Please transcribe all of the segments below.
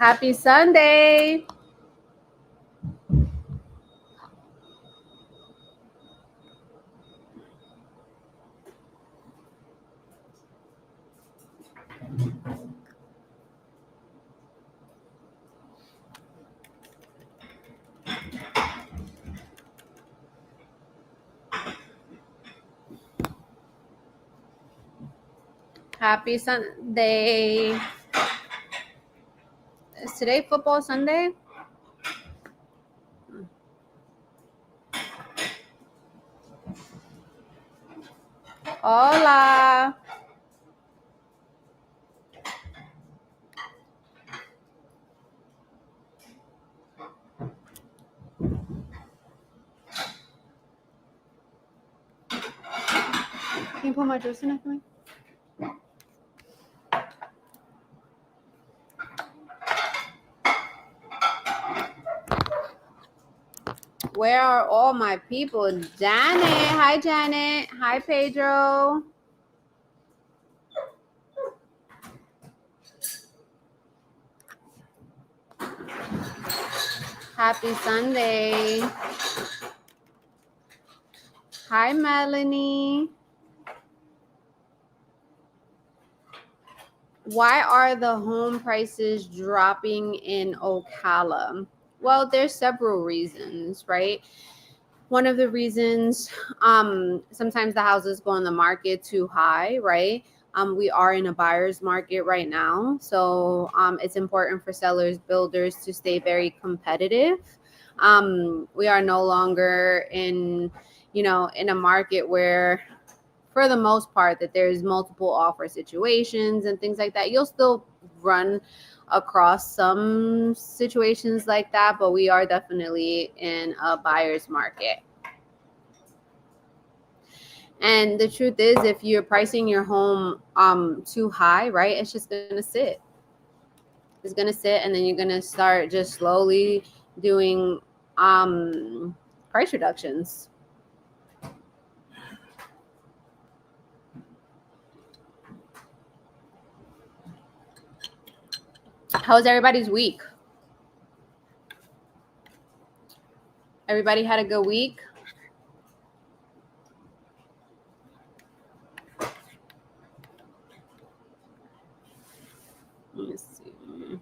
Happy Sunday. Happy Sunday. Is today football Sunday? Hola. Can you put my juice in it for me? Where are all my people? Janet. Hi, Janet. Hi, Pedro. Happy Sunday. Hi, Melanie. Why are the home prices dropping in Ocala? Well, there's several reasons, right? One of the reasons, sometimes the houses go on the market too high, right? We are in a buyer's market right now, so it's important for sellers, builders to stay very competitive. We are no longer in a market where, for the most part, that there's multiple offer situations and things like that. You'll still run across some situations like that, but we are definitely in a buyer's market. And the truth is, if you're pricing your home too high, right, it's just gonna sit. It's gonna sit, and then you're gonna start just slowly doing price reductions. How was everybody's week? Everybody had a good week? Let me see.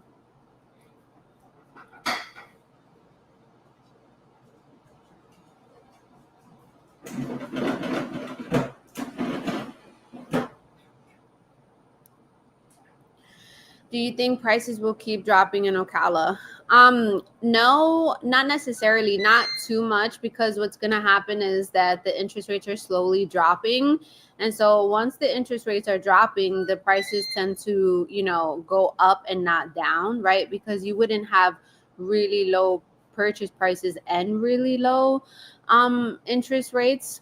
Do you think prices will keep dropping in Ocala? No, not necessarily, not too much, because what's going to happen is that the interest rates are slowly dropping. And so once the interest rates are dropping, the prices tend to, go up and not down, right? Because you wouldn't have really low purchase prices and really low interest rates.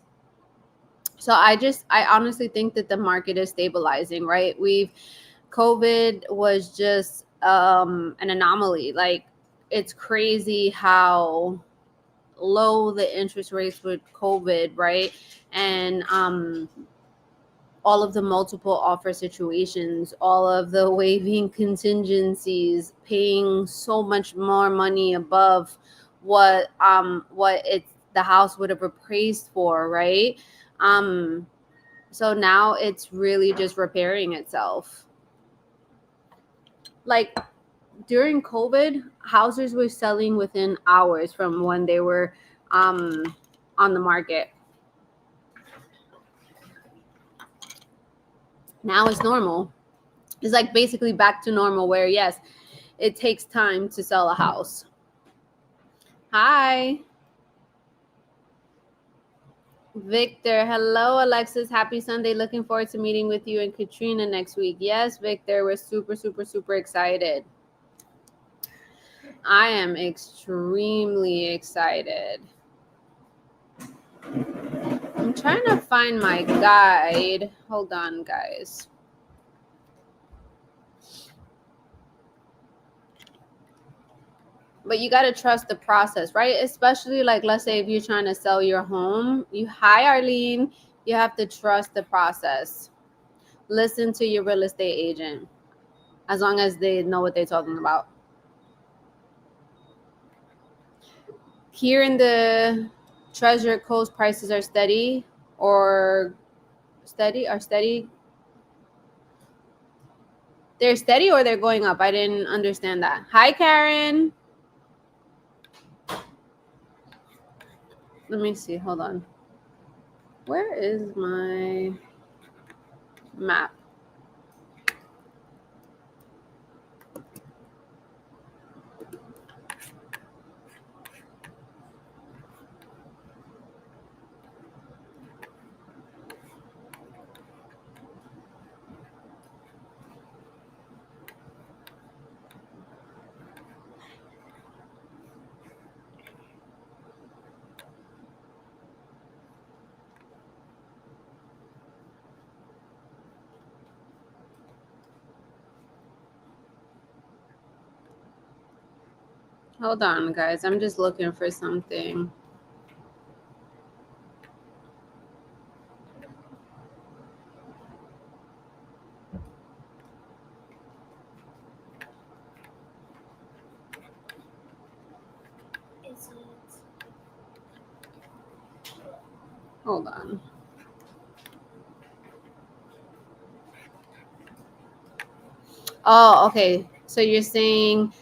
So I honestly think that the market is stabilizing, right? COVID was just an anomaly. Like, it's crazy how low the interest rates with COVID, right? And all of the multiple offer situations, all of the waiving contingencies, paying so much more money above what it's the house would have appraised for, right? So now it's really just repairing itself. Like, during COVID, houses were selling within hours from when they were on the market. Now it's normal. It's like basically back to normal, where yes, it takes time to sell a house. Hi, Victor. Hello, Alexis. Happy Sunday. Looking forward to meeting with you and Katrina next week. Yes, Victor, we're super, super, super excited. I am extremely excited. I'm trying to find my guide. Hold on, guys. But you got to trust the process, right? Especially, like, let's say if you're trying to sell your home, hi, Arlene, you have to trust the process. Listen to your real estate agent, as long as they know what they're talking about. Here in the Treasure Coast, prices are steady or steady. They're steady or they're going up. I didn't understand that. Hi, Karen. Let me see. Hold on. Where is my map? Hold on, guys. I'm just looking for something. Hold on. Oh, okay. So you're saying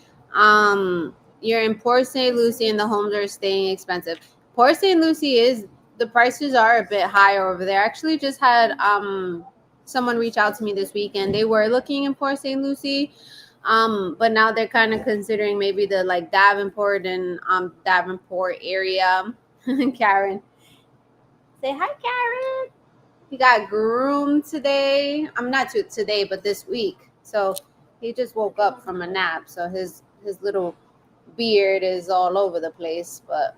you're in Port St. Lucie and the homes are staying expensive. Port St. Lucie is the prices are a bit higher over there. I actually just had someone reach out to me this weekend. They were looking in Port St. Lucie. But now they're kind of considering maybe the like Davenport and Davenport area. Karen. Say hi, Karen. He got groomed today. I'm not today, but this week. So he just woke up from a nap. So his little beard is all over the place. But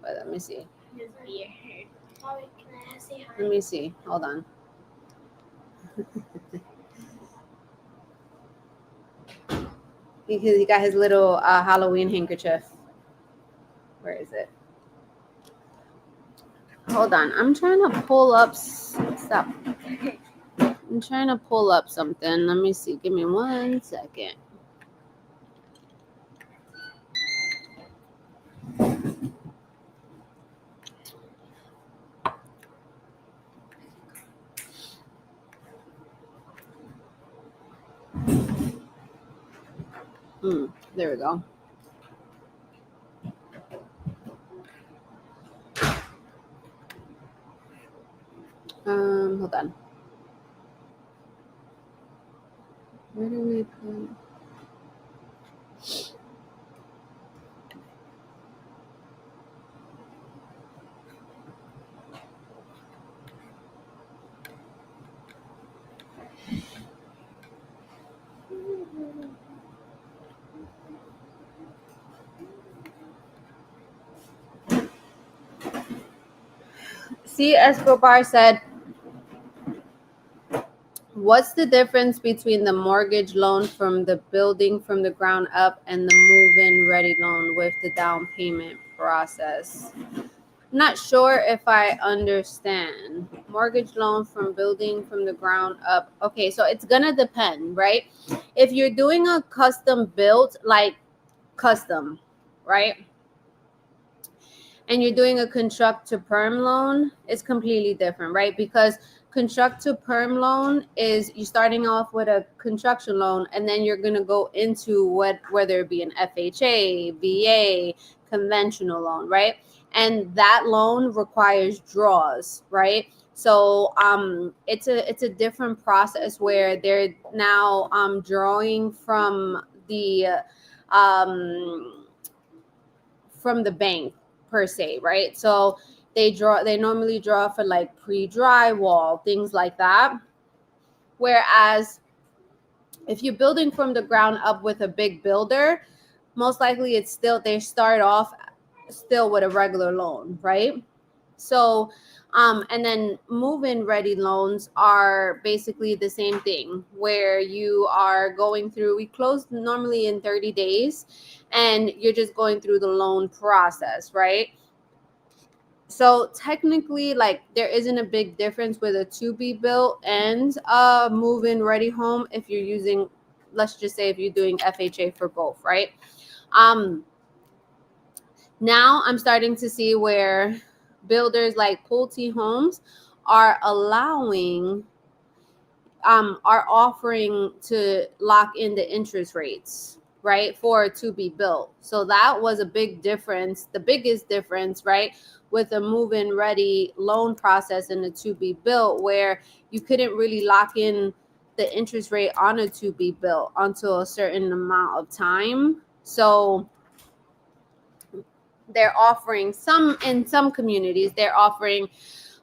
let me see. His beard. Let me see. Hold on. He got his little Halloween handkerchief. Where is it? Hold on. I'm trying to pull up. Stop. I'm trying to pull up something. Let me see. Give me 1 second. There we go. Hold on. Where do we put? C. Escobar said, what's the difference between the mortgage loan from the building from the ground up and the move-in ready loan with the down payment process? I'm not sure if I understand. Mortgage loan from building from the ground up. Okay, so it's gonna depend, right? If you're doing a custom built, like custom, right? And you're doing a construct to perm loan, it's completely different, right? Because construct to perm loan is you starting off with a construction loan and then you're going to go into whether it be an FHA, VA, conventional loan, right? And that loan requires draws, right? So it's a different process where they're now drawing um, from the bank per se, right? So they normally draw for like pre-drywall, things like that. Whereas if you're building from the ground up with a big builder, most likely it's still they start off still with a regular loan, right? So and then move-in ready loans are basically the same thing where you are going through, we close normally in 30 days and you're just going through the loan process, right? So technically, like there isn't a big difference with a to be built and a move-in ready home if you're using, let's just say if you're doing FHA for both, right? Um, Now I'm starting to see where builders like Pulte Homes are allowing are offering to lock in the interest rates, right, for a to be built. So that was a big difference, the biggest difference, right, with a move-in ready loan process and a to be built, where you couldn't really lock in the interest rate on a to be built until a certain amount of time. So they're offering some, in some communities they're offering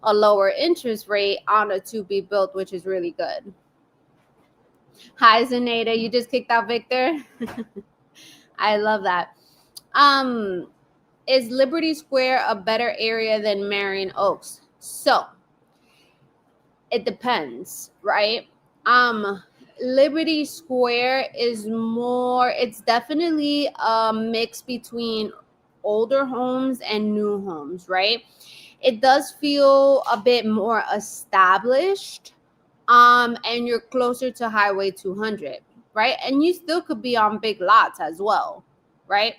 a lower interest rate on a to be built, which is really good. Hi, Zaneta. You just kicked out Victor. I love that. Um, is Liberty Square a better area than Marion Oaks? So it depends, right? Liberty Square is more, it's definitely a mix between older homes and new homes, right? It does feel a bit more established, and you're closer to Highway 200, right? And you still could be on big lots as well, right?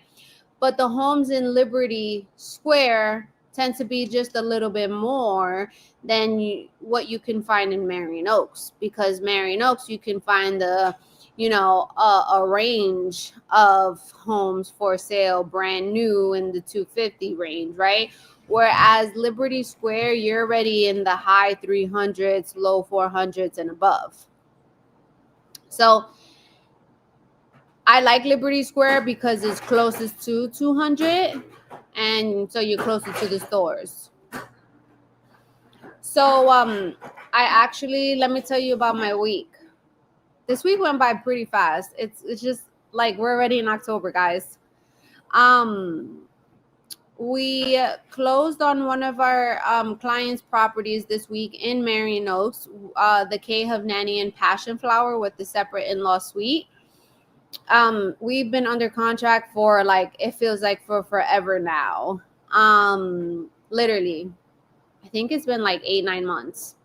But the homes in Liberty Square tend to be just a little bit more than what you can find in Marion Oaks, because Marion Oaks you can find the, a range of homes for sale brand new in the 250 range, right? Whereas Liberty Square, you're already in the high 300s, low 400s and above. So I like Liberty Square because it's closest to 200, and so you're closer to the stores. So I actually, let me tell you about my week. This week went by pretty fast. It's just like we're already in October, guys. Um we closed on one of our clients' properties this week in Marion Oaks, the K Hovnanian and Passion Flower with the separate in-law suite. We've been under contract for, like, it feels like for forever now. Literally, I think it's been like 8-9 months.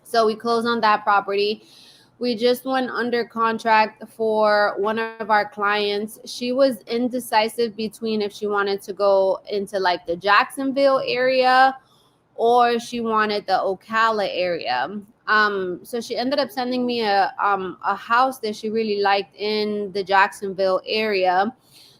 So we closed on that property. We just went under contract for one of our clients. She was indecisive between if she wanted to go into like the Jacksonville area or she wanted the Ocala area. So she ended up sending me a house that she really liked in the Jacksonville area.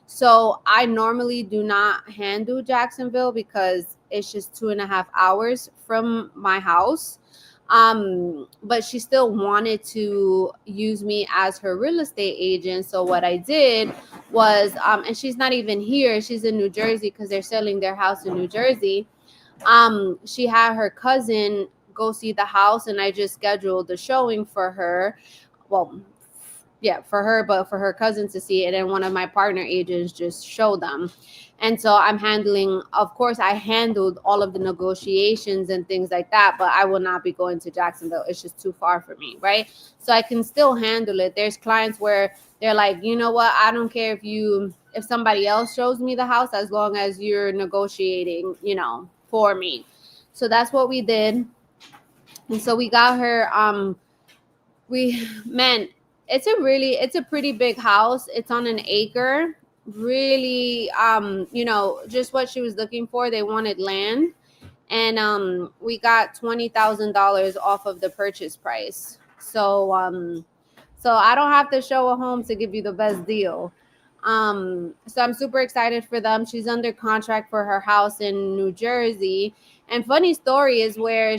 So I normally do not handle Jacksonville because it's just 2.5 hours from my house. But she still wanted to use me as her real estate agent. So what I did was, and she's not even here, she's in New Jersey because they're selling their house in New Jersey. She had her cousin go see the house, and I just scheduled the showing for her. Well, yeah, for her, but for her cousin to see it, and one of my partner agents just showed them. And so I'm handling, of course, I handled all of the negotiations and things like that, but I will not be going to Jacksonville. It's just too far for me, right? So I can still handle it. There's clients where they're like, you know what, I don't care if somebody else shows me the house, as long as you're negotiating, for me. So that's what we did. And so we got her, man, it's a pretty big house. It's on an acre. Really, just what she was looking for. They wanted land, and we got $20,000 off of the purchase price. So I don't have to show a home to give you the best deal. So I'm super excited for them. She's under contract for her house in New Jersey. And funny story is where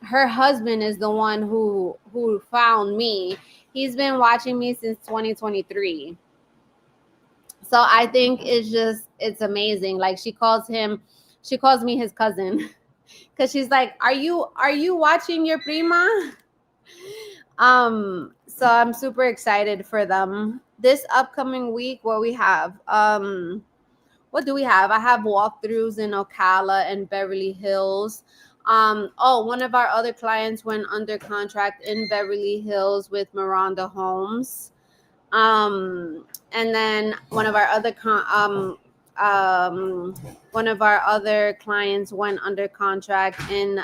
her husband is the one who found me. He's been watching me since 2023. So I think it's amazing. Like she calls me his cousin because she's like, are you watching your prima? So I'm super excited for them this upcoming week. What do we have? I have walkthroughs in Ocala and Beverly Hills. One of our other clients went under contract in Beverly Hills with Miranda Homes. And then one of our other clients went under contract in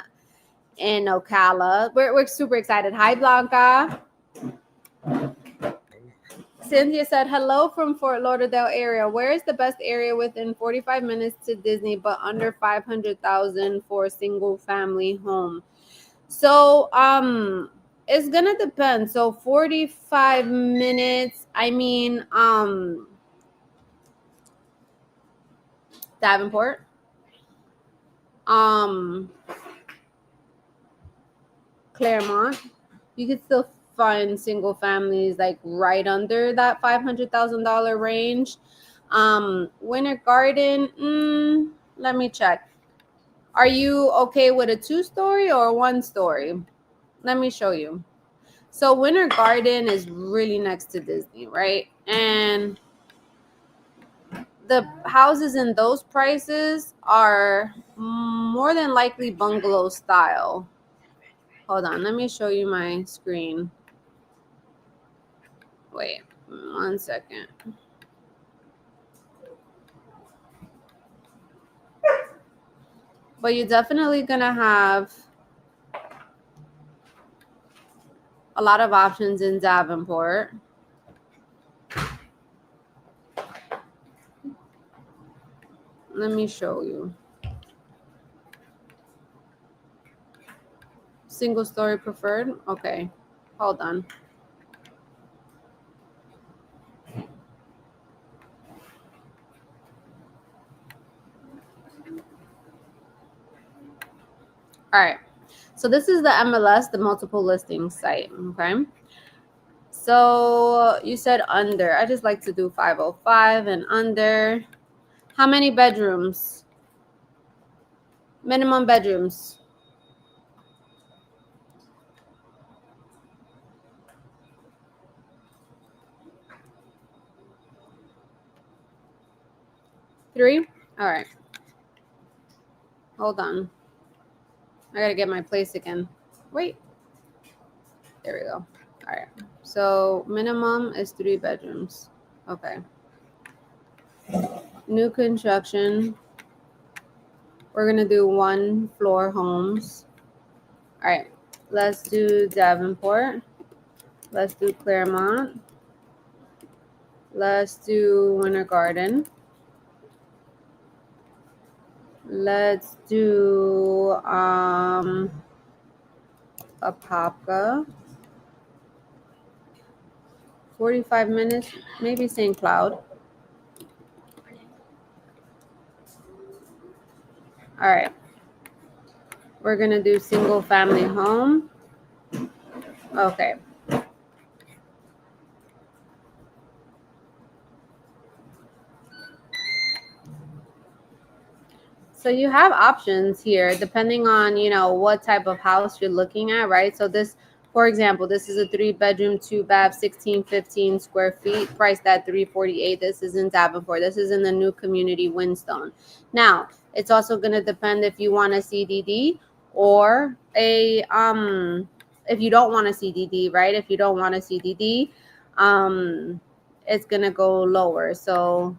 Ocala. We're super excited. Hi, Blanca. Cynthia said, hello from Fort Lauderdale area. Where is the best area within 45 minutes to Disney, but under 500,000 for a single family home? So, it's gonna depend. So 45 minutes, I mean, Davenport, um, Claremont, you could still find single families like right under that $500,000 range. Winter Garden, let me check. Are you okay with a 2-story or a 1-story? Let me show you. So Winter Garden is really next to Disney, right? And the houses in those prices are more than likely bungalow style. Hold on, let me show you my screen. Wait, 1 second. But you're definitely gonna have a lot of options in Davenport. Let me show you. Single story preferred? Okay, hold on. All right, so this is the MLS, the multiple listing site, okay? So you said under. I just like to do 505 and under. How many bedrooms? Minimum bedrooms. 3? All right. Hold on. I gotta get my place again. Wait. There we go. All right. So minimum is 3 bedrooms. Okay. New construction. We're gonna do 1-floor homes. All right. Let's do Davenport. Let's do Claremont. Let's do Winter Garden. Let's do Apopka. 45 minutes, maybe St. Cloud. All right. We're gonna do single family home. Okay. So you have options here depending on, what type of house you're looking at, right? So this, for example, this is a 3-bedroom, 2-bath, 1615 square feet, priced at $348. This is in Davenport. This is in the new community Windstone. Now, it's also going to depend if you want a CDD or if you don't want a CDD, right? If you don't want a CDD, it's going to go lower. So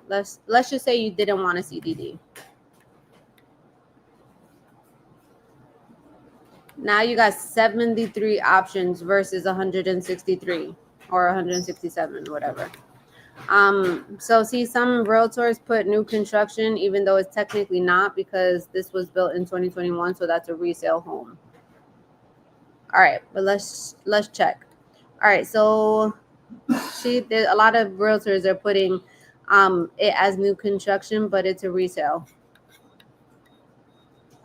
let's just say you didn't want a CDD. Now you got 73 options versus 163 or 167, whatever. So see, some realtors put new construction, even though it's technically not, because this was built in 2021, so that's a resale home. All right, but let's check. All right, so there's a lot of realtors are putting it as new construction, but it's a resale.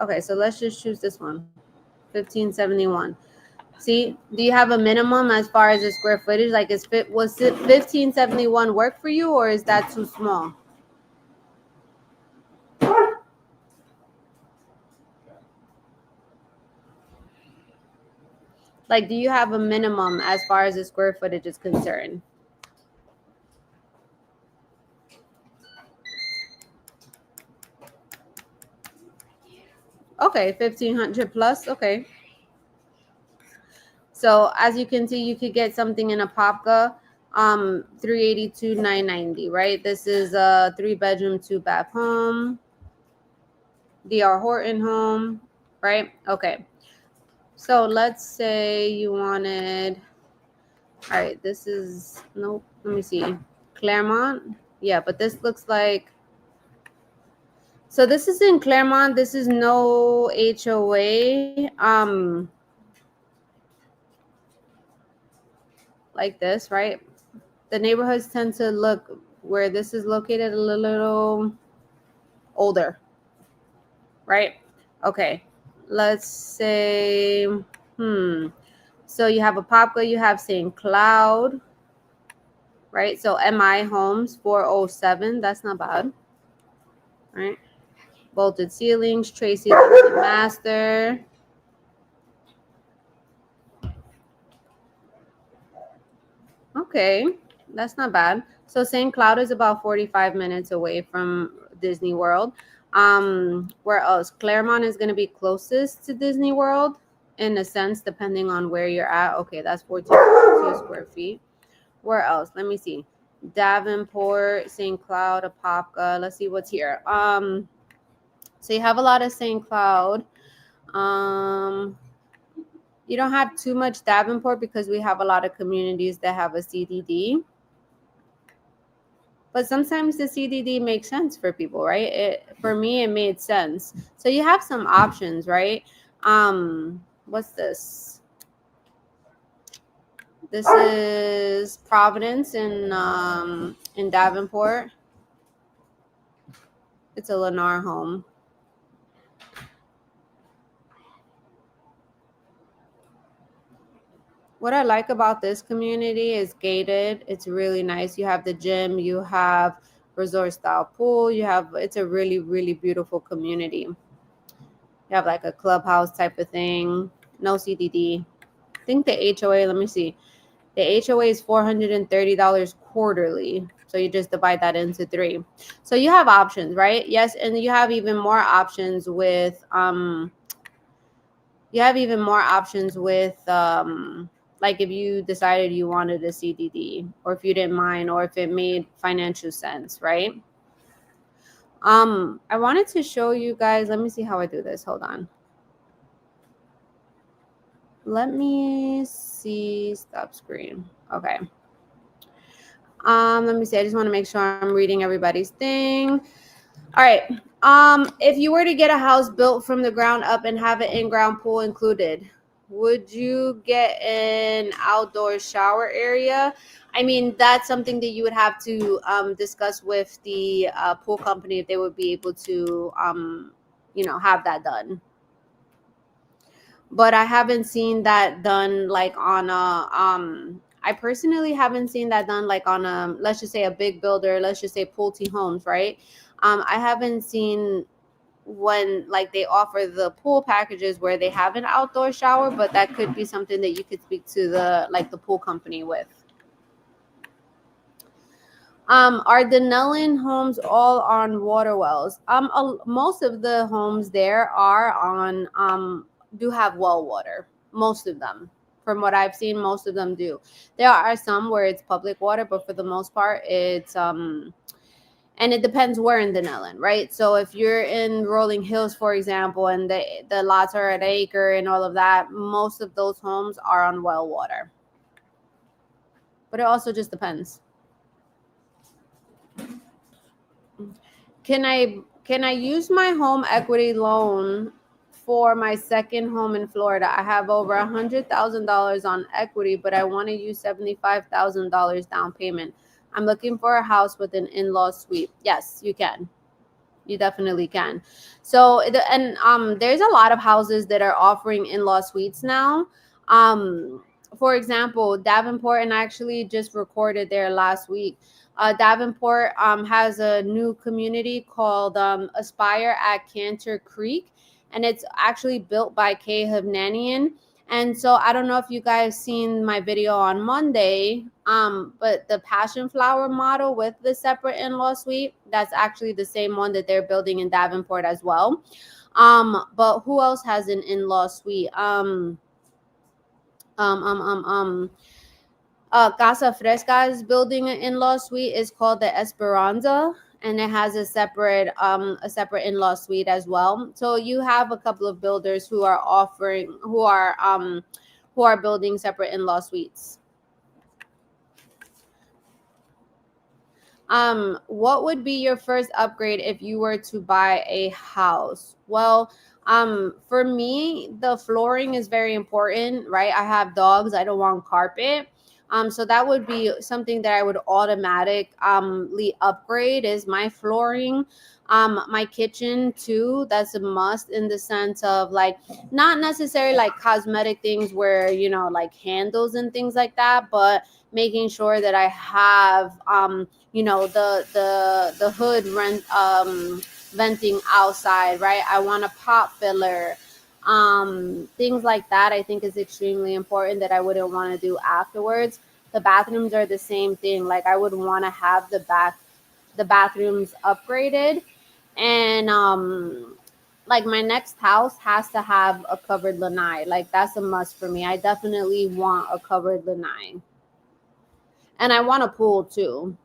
Okay, so let's just choose this one, 1571. See, do you have a minimum as far as the square footage? Like, was it 1571 work for you, or is that too small? Like, do you have a minimum as far as the square footage is concerned? Okay, 1500 plus. Okay. So as you can see, you could get something in Apopka, 382, 990, right? This is a 3-bedroom, 2-bath home. DR Horton home, right? Okay. So let's say you wanted All right, this is, nope, let me see. Claremont. Yeah, but this looks like, so this is in Claremont. This is no HOA. Like this, right? The neighborhoods tend to look where this is located a little older, right? Okay, let's say, so you have Apopka, you have St. Cloud, right? So MI Homes 407, that's not bad, right? Bolted ceilings, Tracy Master. Okay, that's not bad. So St. Cloud is about 45 minutes away from Disney World. Where else? Claremont is going to be closest to Disney World in a sense, depending on where you're at. Okay, that's 14.2 square feet. Where else? Let me see. Davenport, St. Cloud, Apopka. Let's see what's here. So you have a lot of St. Cloud. Um, you don't have too much Davenport because we have a lot of communities that have a CDD. But sometimes the CDD makes sense for people, right? For me, it made sense. So you have some options, right? What's this? This is Providence in Davenport. It's a Lennar home. What I like about this community is gated. It's really nice. You have the gym, you have resort style pool, you have, it's a really, really beautiful community. You have like a clubhouse type of thing. No CDD. I think the HOA, let me see. The HOA is $430 quarterly. So you just divide that into 3. So you have options, right? Yes, and you have even more options with like if you decided you wanted a CDD, or if you didn't mind, or if it made financial sense, right? I wanted to show you guys, let me see how I do this. Hold on. Let me see, stop screen. Okay. Let me see. I just want to make sure I'm reading everybody's thing. All right. If you were to get a house built from the ground up and have an in-ground pool included, would you get an outdoor shower area? I mean, that's something that you would have to discuss with the pool company if they would be able to, have that done. But I haven't seen that done like on a I personally haven't seen that done like on a, let's just say a big builder, let's just say Pulte Homes, right? I haven't seen when like they offer the pool packages where they have an outdoor shower, but that could be something that you could speak to the pool company with. Are the Nellen homes all on water wells? Most of the homes there are on do have well water. Most of them, from what I've seen, most of them do. There are some where it's public water, but for the most part, it's and it depends where in Denellen, right? So if you're in Rolling Hills, for example, and the lots are at acre and all of that, most of those homes are on well water. But it also just depends. Can I use my home equity loan for my second home in Florida? I have over $100,000 on equity, but I want to use $75,000 down payment. I'm looking for a house with an in-law suite. Yes, you can. You definitely can. So there's a lot of houses that are offering in-law suites now. For example, Davenport, and I actually just recorded there last week. Davenport has a new community called Aspire at Cantor Creek, and it's actually built by Kay Hovnanian. And so I don't know if you guys seen my video on Monday, but the passion flower model with the separate in-law suite, that's actually the same one that they're building in Davenport as well. But who else has an in-law suite? Um, um, um, um, Casa Fresca's building an in-law suite is called the Esperanza, and it has a separate in-law suite as well. So you have a couple of builders who are building separate in-law suites. What would be your first upgrade if you were to buy a house? Well, for me, the flooring is very important, right? I have dogs. I don't want carpet. So that would be something that I would automatically upgrade is my flooring. My kitchen too. That's a must in the sense of like not necessarily like cosmetic things where like handles and things like that, but making sure that I have the hood venting outside, right? I want a pop filler, things like that. I think is extremely important that I wouldn't want to do afterwards. The bathrooms are the same thing. Like I would want to have the bathrooms upgraded, and like my next house has to have a covered lanai. Like that's a must for me. I definitely want a covered lanai. And I want a pool too.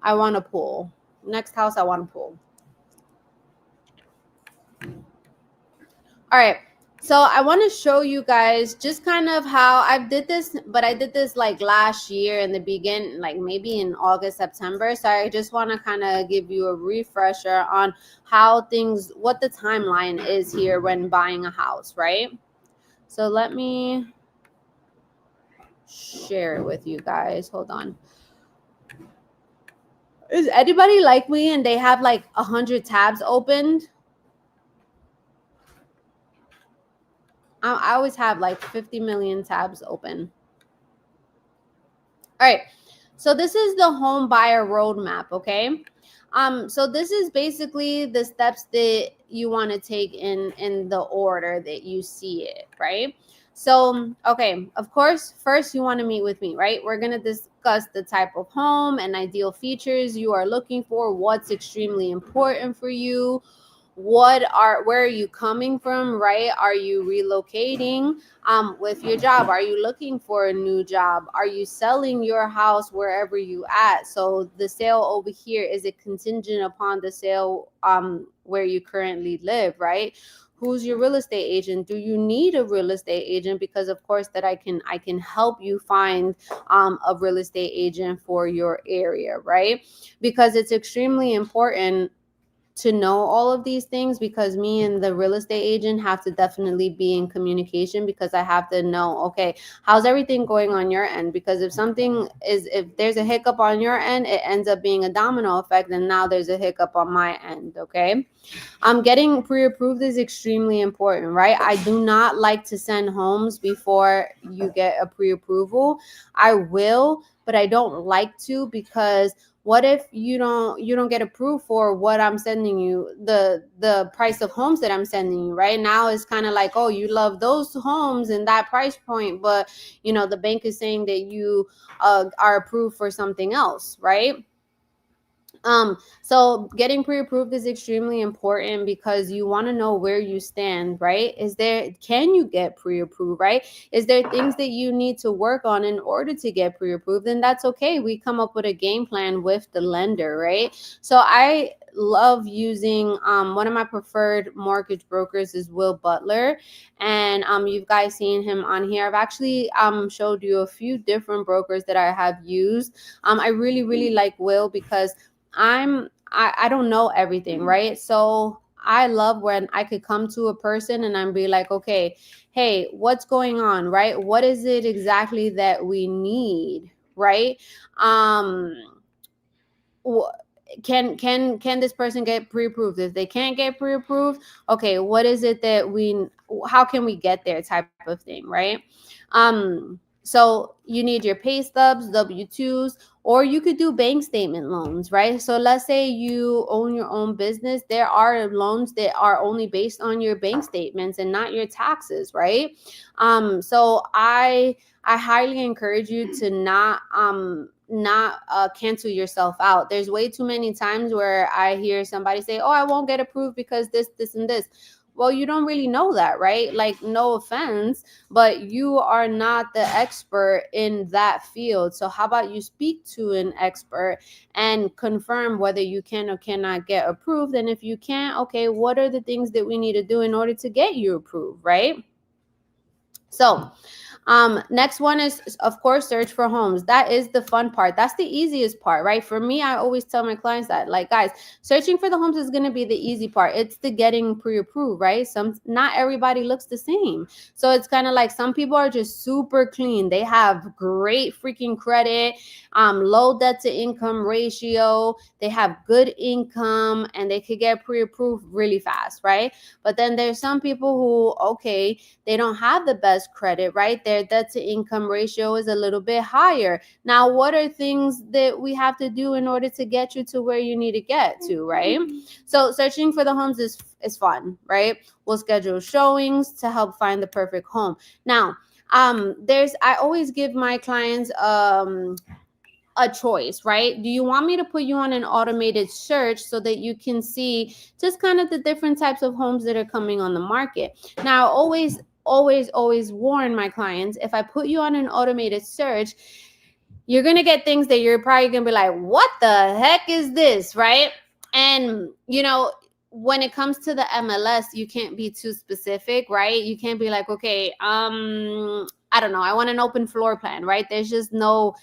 I want a pool. Next house, I want a pool. All right. So I want to show you guys just kind of how I did this, but I did this like last year in the beginning, like maybe in August, September. So I just want to kind of give you a refresher on what the timeline is here when buying a house, right? So let me share it with you guys. Hold on. Is anybody like me and they have like 100 tabs opened? I always have like 50 million tabs open. All right. So this is the home buyer roadmap, okay? So this is basically the steps that you want to take in the order that you see it, right? So, okay, of course, first you want to meet with me, right? We're going to discuss the type of home and ideal features you are looking for, what's extremely important for you, where are you coming from, right? Are you relocating with your job? Are you looking for a new job? Are you selling your house wherever you at? So the sale over here, is it contingent upon the sale where you currently live, right? Who's your real estate agent? Do you need a real estate agent? Because of course that I can help you find a real estate agent for your area, right? Because it's extremely important to know all of these things, because me and the real estate agent have to definitely be in communication, because I have to know, okay, how's everything going on your end? Because if there's a hiccup on your end, it ends up being a domino effect, and now there's a hiccup on my end. Okay. Getting pre-approved is extremely important, right? I do not like to send homes before you get a pre-approval. I will, but I don't like to, because what if you don't get approved for what I'm sending you, the price of homes that I'm sending you? Right now it's kind of like, oh, you love those homes and that price point, but the bank is saying that you are approved for something else, right? So getting pre-approved is extremely important, because you want to know where you stand, right? Can you get pre-approved, right? Is there things that you need to work on in order to get pre-approved? And that's okay. We come up with a game plan with the lender, right? So I love using one of my preferred mortgage brokers is Will Butler, and you've guys seen him on here. I've actually showed you a few different brokers that I have used. I really like Will, because I don't know everything, right? So I love when I could come to a person and I'm be like, okay, hey, what's going on, right? What is it exactly that we need, right? Um can this person get pre-approved? If they can't get pre-approved, okay, what is it that how can we get there, type of thing, right? So you need your pay stubs, W-2s, or you could do bank statement loans, right? So let's say you own your own business. There are loans that are only based on your bank statements and not your taxes, right? So I highly encourage you to not cancel yourself out. There's way too many times where I hear somebody say, oh, I won't get approved because this and this. Well, you don't really know that, right? Like, no offense, but you are not the expert in that field. So how about you speak to an expert and confirm whether you can or cannot get approved? And if you can't, okay, what are the things that we need to do in order to get you approved, right? So Next one is, of course, search for homes. That is the fun part. That's the easiest part, right? For me, I always tell my clients that, like, guys, searching for the homes is going to be the easy part. It's the getting pre-approved, right? Not everybody looks the same. So it's kind of like some people are just super clean. They have great freaking credit, low debt to income ratio. They have good income and they could get pre-approved really fast, right? But then there's some people who, okay, they don't have the best credit, right? Their debt to income ratio is a little bit higher. Now, what are things that we have to do in order to get you to where you need to get to, right? So searching for the homes is fun, right? We'll schedule showings to help find the perfect home. Now, I always give my clients a choice, right? Do you want me to put you on an automated search so that you can see just kind of the different types of homes that are coming on the market? Now, always warn my clients, if I put you on an automated search, you're going to get things that you're probably going to be like, what the heck is this, right? And, when it comes to the MLS, you can't be too specific, right? You can't be like, okay, I don't know, I want an open floor plan, right? There's no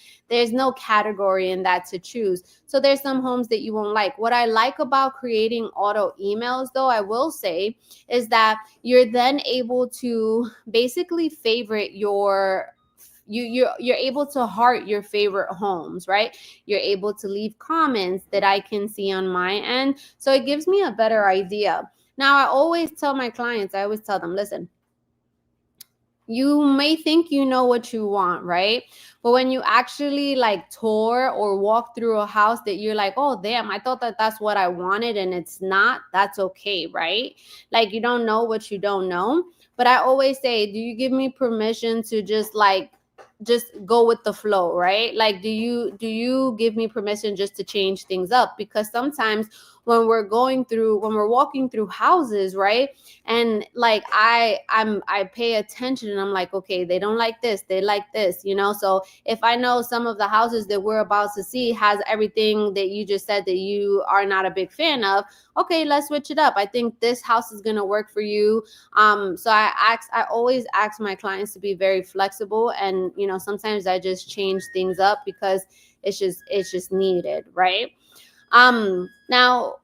category in that to choose. So there's some homes that you won't like. What I like about creating auto emails, though, I will say, is that you're then able to basically favorite you're able to heart your favorite homes, right? You're able to leave comments that I can see on my end. So it gives me a better idea. Now, I always tell them, listen, you may think you know what you want, right? But when you actually like tour or walk through a house that you're like, oh damn, I thought that that's what I wanted and it's not, that's okay, right? Like, you don't know what you don't know. But I always say, do you give me permission to just go with the flow, right? Like, do you give me permission just to change things up? Because sometimes when we're walking through houses, right, and like I pay attention and I'm like, okay, they don't like this, they like this, so if I know some of the houses that we're about to see has everything that you just said that you are not a big fan of, okay, let's switch it up. I think this house is going to work for you. So I always ask my clients to be very flexible, and sometimes I just change things up because it's just needed, right? Now,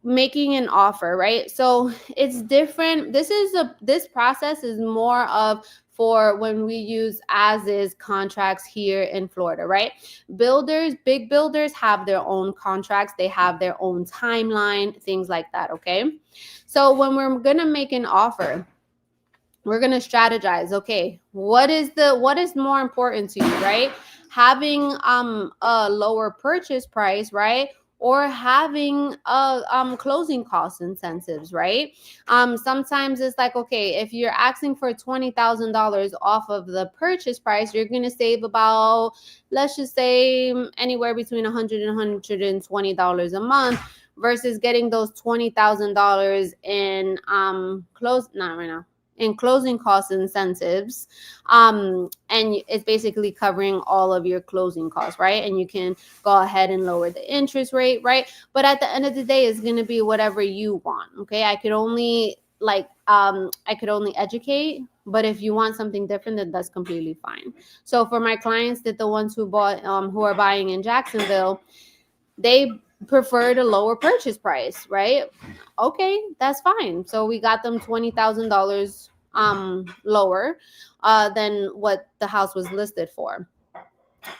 making an offer, right? So it's different. This process is more of for when we use as is contracts here in Florida, right? Big builders have their own contracts, they have their own timeline, things like that, okay? So when we're gonna make an offer, we're going to strategize. Okay, what is more important to you, right? Having a lower purchase price, right? Or having closing cost incentives, right? Sometimes it's like, okay, if you're asking for $20,000 off of the purchase price, you're going to save about, let's just say, anywhere between $100 and $120 a month, versus getting those $20,000 in not right now, in closing cost incentives, and it's basically covering all of your closing costs, right? And you can go ahead and lower the interest rate, right? But at the end of the day, it's going to be whatever you want, okay? I could only educate, but if you want something different, then that's completely fine. So for my clients, that the ones who are buying in Jacksonville, they preferred a lower purchase price, right? Okay, that's fine. So we got them $20,000 lower than what the house was listed for.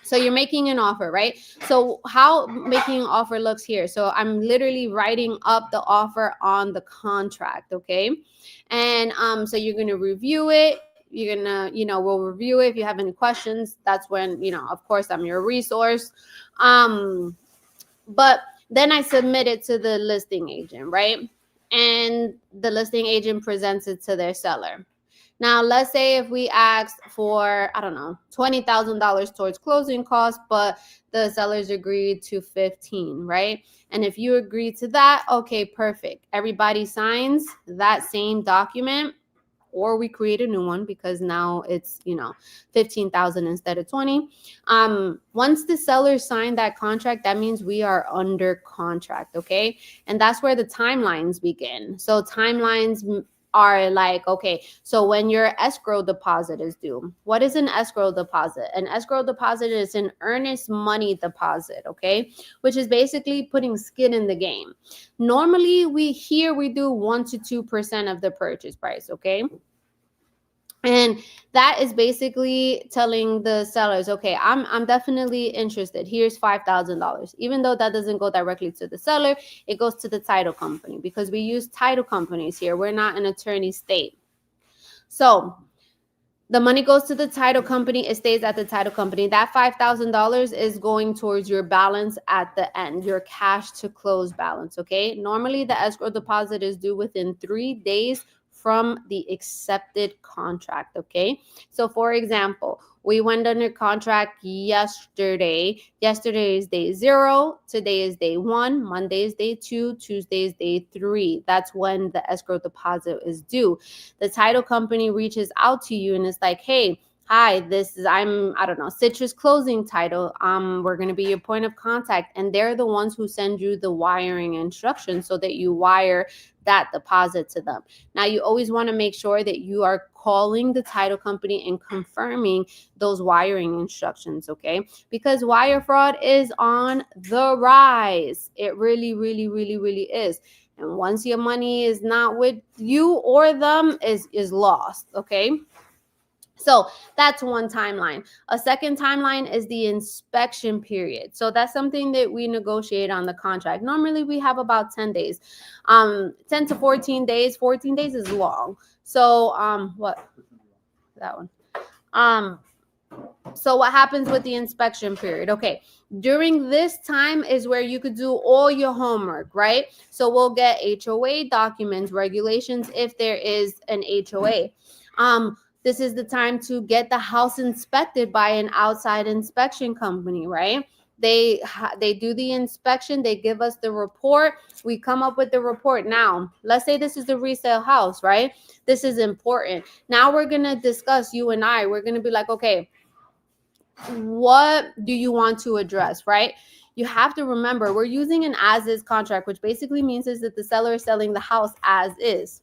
So you're making an offer, right? So how making an offer looks here. So I'm literally writing up the offer on the contract, okay? And so you're going to review it. You're going to, we'll review it. If you have any questions, that's when, of course, I'm your resource. But then I submit it to the listing agent, right? And the listing agent presents it to their seller. Now, let's say if we asked for, I don't know, $20,000 towards closing costs, but the sellers agreed to 15, right? And if you agree to that, okay, perfect. Everybody signs that same document, or we create a new one because now it's 15,000 instead of 20. Once the seller signed that contract, that means we are under contract, okay? And that's where the timelines begin. So timelines are like, okay, so when your escrow deposit is due, what is an escrow deposit? An escrow deposit is an earnest money deposit, okay, which is basically putting skin in the game. Normally we do 1 to 2% of the purchase price, okay? And that is basically telling the sellers, okay, I'm definitely interested. Here's $5,000. Even though that doesn't go directly to the seller, it goes to the title company because we use title companies here. We're not an attorney state. So the money goes to the title company. It stays at the title company. That $5,000 is going towards your balance at the end, your cash to close balance, okay? Normally, the escrow deposit is due within 3 days from the accepted contract, okay? So, for example, we went under contract yesterday. Yesterday is day 0. Today is day 1. Monday is day 2. Tuesday is day 3. That's when the escrow deposit is due. The title company reaches out to you and it's like, hey, hi, this is, I don't know, Citrus Closing Title. We're going to be your point of contact. And they're the ones who send you the wiring instructions so that you wire that deposit to them. Now, you always want to make sure that you are calling the title company and confirming those wiring instructions, okay? Because wire fraud is on the rise. It really, really, really, really is. And once your money is not with you or them, is lost, okay? So that's one timeline. A second timeline is the inspection period. So that's something that we negotiate on the contract. Normally we have about 10 days. 10 to 14 days. 14 days is long. So what? That one. So what happens with the inspection period? Okay, during this time is where you could do all your homework, right? So we'll get HOA documents, regulations if there is an HOA. This is the time to get the house inspected by an outside inspection company, right? They do the inspection, they give us the report, we come up with the report. Now, let's say this is a resale house, right? This is important. Now we're going to discuss, you and I, we're going to be like, okay, what do you want to address, right? You have to remember we're using an as-is contract, which basically means is that the seller is selling the house as is.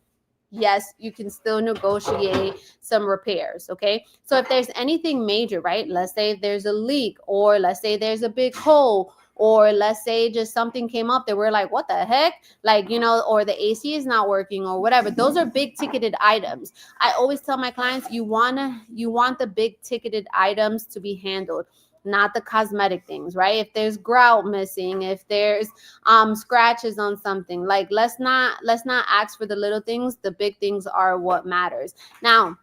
Yes, you can still negotiate some repairs, okay? So if there's anything major, right? Let's say there's a leak, or let's say there's a big hole, or let's say just something came up that we're like, what the heck? Like, or the AC is not working or whatever. Those are big ticketed items. I always tell my clients, you want the big ticketed items to be handled, not the cosmetic things, right? If there's grout missing, if there's scratches on something, like let's not ask for the little things. The big things are what matters. Now,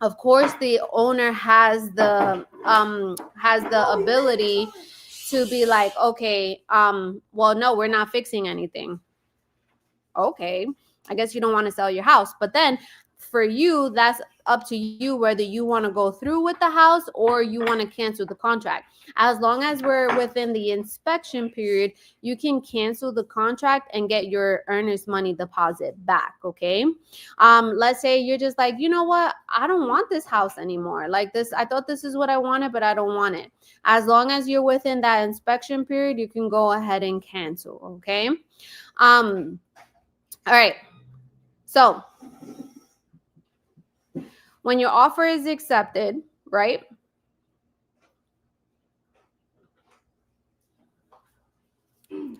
of course, the owner has the ability to be like, okay, well, no, we're not fixing anything. Okay, I guess you don't want to sell your house. But then for you, that's up to you whether you want to go through with the house or you want to cancel the contract. As long as we're within the inspection period, you can cancel the contract and get your earnest money deposit back, okay? Let's say you're just like, you know what? I don't want this house anymore. Like this, I thought this is what I wanted, but I don't want it. As long as you're within that inspection period, you can go ahead and cancel, okay? All right. So when your offer is accepted, right?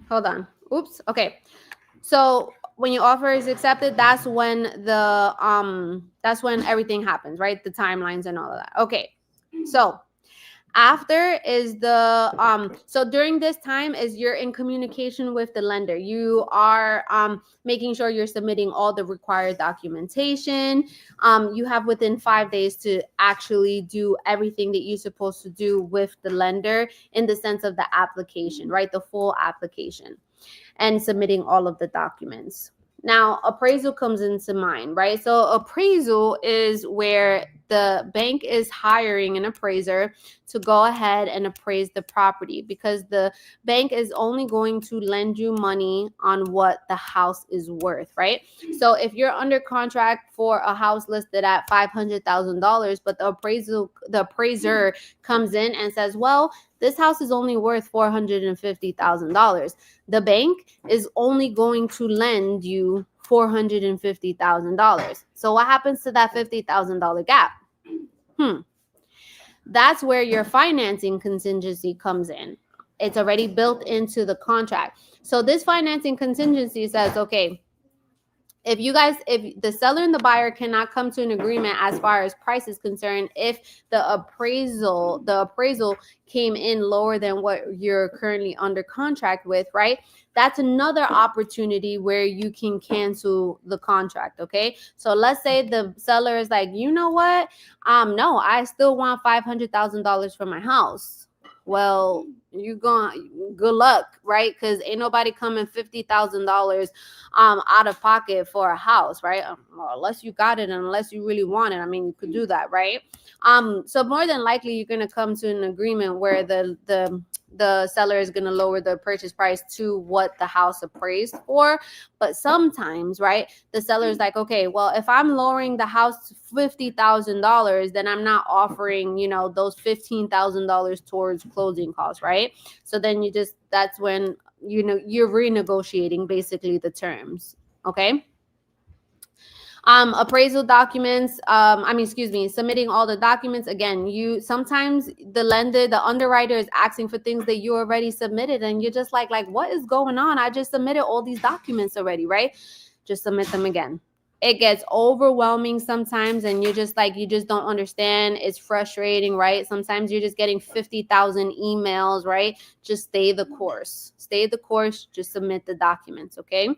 Hold on. Oops. Okay. So when your offer is accepted, that's when everything happens, right? The timelines and all of that. Okay. So after is the so during this time is you're in communication with the lender. You are making sure you're submitting all the required documentation. You have within 5 days to actually do everything that you're supposed to do with the lender in the sense of the application, right? The full application and submitting all of the documents. Now, appraisal comes into mind, right? So appraisal is where the bank is hiring an appraiser to go ahead and appraise the property, because the bank is only going to lend you money on what the house is worth, right? So if you're under contract for a house listed at $500,000, but the appraiser comes in and says, well, this house is only worth $450,000. The bank is only going to lend you $450,000. So what happens to that $50,000 gap? That's where your financing contingency comes in. It's already built into the contract. So this financing contingency says, okay, if the seller and the buyer cannot come to an agreement as far as price is concerned, if the appraisal came in lower than what you're currently under contract with, right? That's another opportunity where you can cancel the contract. Okay, so let's say the seller is like, you know what, no, I still want $500,000 for my house. Well, good luck, right? Because ain't nobody coming $50,000 out of pocket for a house, right? Well, unless you got it and unless you really want it. I mean, you could do that, right? So more than likely you're going to come to an agreement where the seller is going to lower the purchase price to what the house appraised for. But sometimes, right, the seller is like, okay, well, if I'm lowering the house $50,000, then I'm not offering, those $15,000 towards closing costs, right? So then that's when, you're renegotiating basically the terms. Okay. Appraisal documents, submitting all the documents. Again, sometimes the underwriter is asking for things that you already submitted, and you're just like, what is going on? I just submitted all these documents already, right? Just submit them again. It gets overwhelming sometimes, and you just don't understand. It's frustrating, right? Sometimes you're just getting 50,000 emails, right? Just stay the course. Just submit the documents. Okay.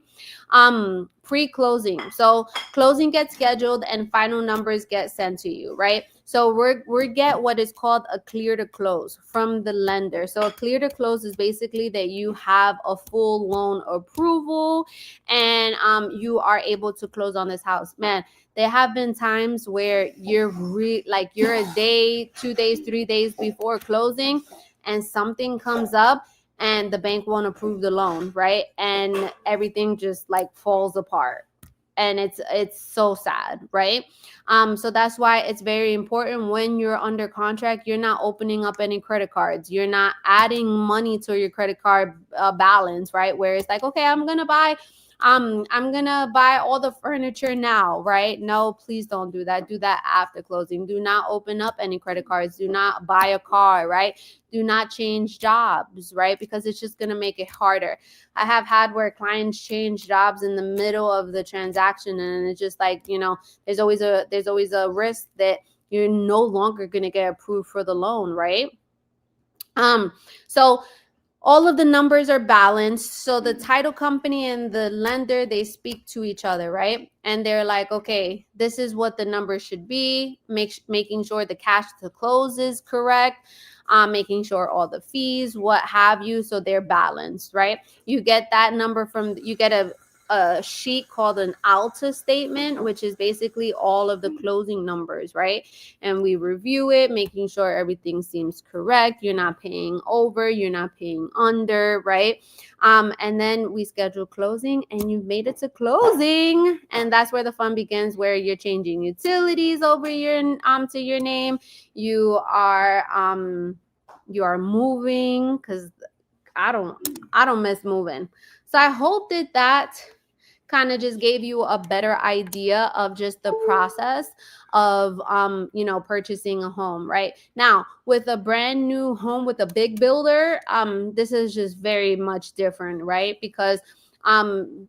Pre-closing. So closing gets scheduled and final numbers get sent to you, right? So we get what is called a clear to close from the lender. So a clear to close is basically that you have a full loan approval and you are able to close on this house. Man, there have been times where you're a day, 2 days, 3 days before closing and something comes up and the bank won't approve the loan, right? And everything just falls apart. And it's so sad, right? So that's why it's very important when you're under contract, you're not opening up any credit cards. You're not adding money to your credit card balance, right? Where it's like, okay, I'm gonna buy all the furniture now, right? No, please don't do that. Do that after closing. Do not open up any credit cards. Do not buy a car, right? Do not change jobs, right? Because it's just going to make it harder. I have had where clients change jobs in the middle of the transaction, and it's just there's always a risk that you're no longer going to get approved for the loan, right? So all of the numbers are balanced. So the title company and the lender, they speak to each other, right? And they're like, okay, this is what the number should be, making sure the cash to close is correct, making sure all the fees, what have you, so they're balanced, right? You get that number you get a sheet called an ALTA statement, which is basically all of the closing numbers, right? And we review it, making sure everything seems correct. You're not paying over, you're not paying under, right? And then we schedule closing, and you've made it to closing, and that's where the fun begins, where you're changing utilities over to your name. You are moving, because I don't miss moving. So I hope that kind of just gave you a better idea of just the process of purchasing a home. Right now, with a brand new home with a big builder, this is just very much different, right? Because the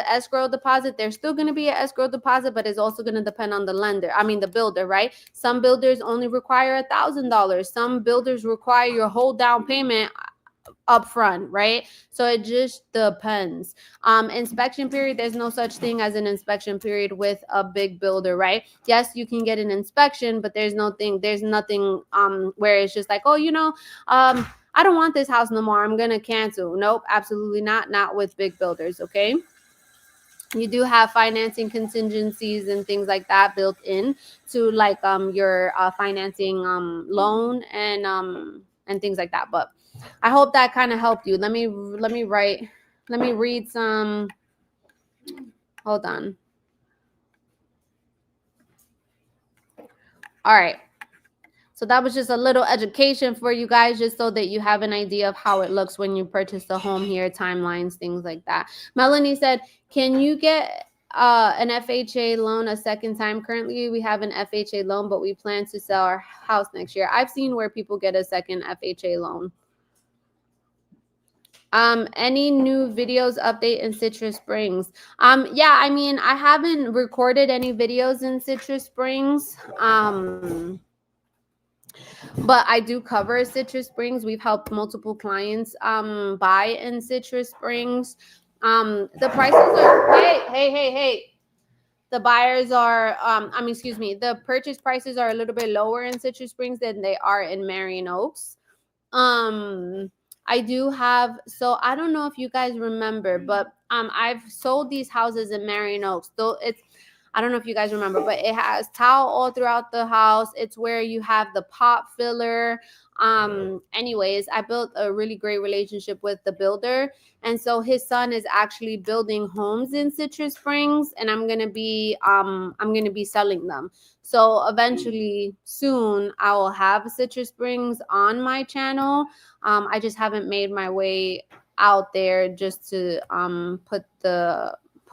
escrow deposit, there's still going to be an escrow deposit, but it's also going to depend on the builder, right? Some builders only require $1,000. Some builders require your whole down payment upfront, right? So it just depends. Inspection period, there's no such thing as an inspection period with a big builder, right? Yes, you can get an inspection, but there's nothing where it's just like, oh, I don't want this house no more, I'm gonna cancel. Nope, absolutely not with big builders. Okay, you do have financing contingencies and things like that built in to your financing loan and things like that. But I hope that kind of helped you. Let me read some. Hold on. All right. So that was just a little education for you guys, just so that you have an idea of how it looks when you purchase a home here, timelines, things like that. Melanie said, can you get an FHA loan a second time. Currently, we have an FHA loan, but we plan to sell our house next year. I've seen where people get a second FHA loan. Any new videos update in Citrus Springs? Yeah, I mean, I haven't recorded any videos in Citrus Springs. But I do cover Citrus Springs. We've helped multiple clients buy in Citrus Springs. The prices are hey. The buyers are excuse me, the purchase prices are a little bit lower in Citrus Springs than they are in Marion Oaks. I do have, so I don't know if you guys remember, but I've sold these houses in Marion Oaks. Though it's, I don't know if you guys remember, but it has tile all throughout the house. It's where you have the pop filler. Anyways, I built a really great relationship with the builder, and so his son is actually building homes in Citrus Springs, and I'm gonna be selling them. So eventually, soon, I will have Citrus Springs on my channel. I just haven't made my way out there just to put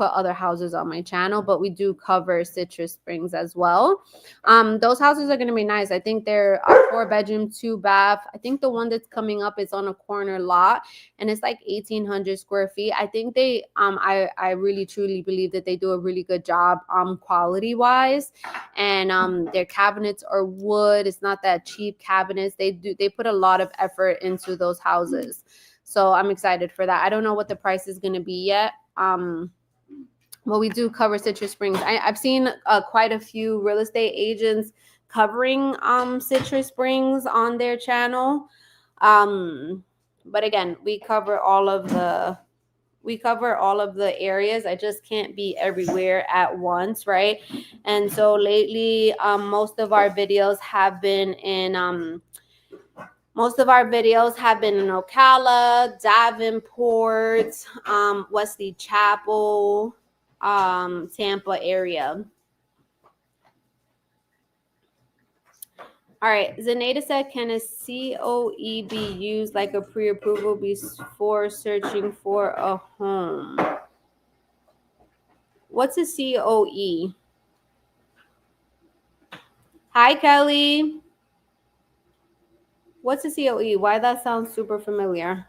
other houses on my channel, but we do cover Citrus Springs as well. Those houses are going to be nice. I think they're a 4-bedroom, 2-bath. I think the one that's coming up is on a corner lot, and it's like 1,800 square feet. I think they I really truly believe that they do a really good job quality wise, and their cabinets are wood. It's not that cheap cabinets. They put a lot of effort into those houses, so I'm excited for that. I don't know what the price is going to be yet. Well, we do cover Citrus Springs. I've seen quite a few real estate agents covering Citrus Springs on their channel. But again, we cover all of the areas. I just can't be everywhere at once, right? And so lately, most of our videos have been in Ocala, Davenport, Wesley Chapel, Tampa area. All right, Zenaida said, can a COE be used like a pre-approval before searching for a home? What's a COE? Hi, Kelly. What's a COE? Why that sounds super familiar?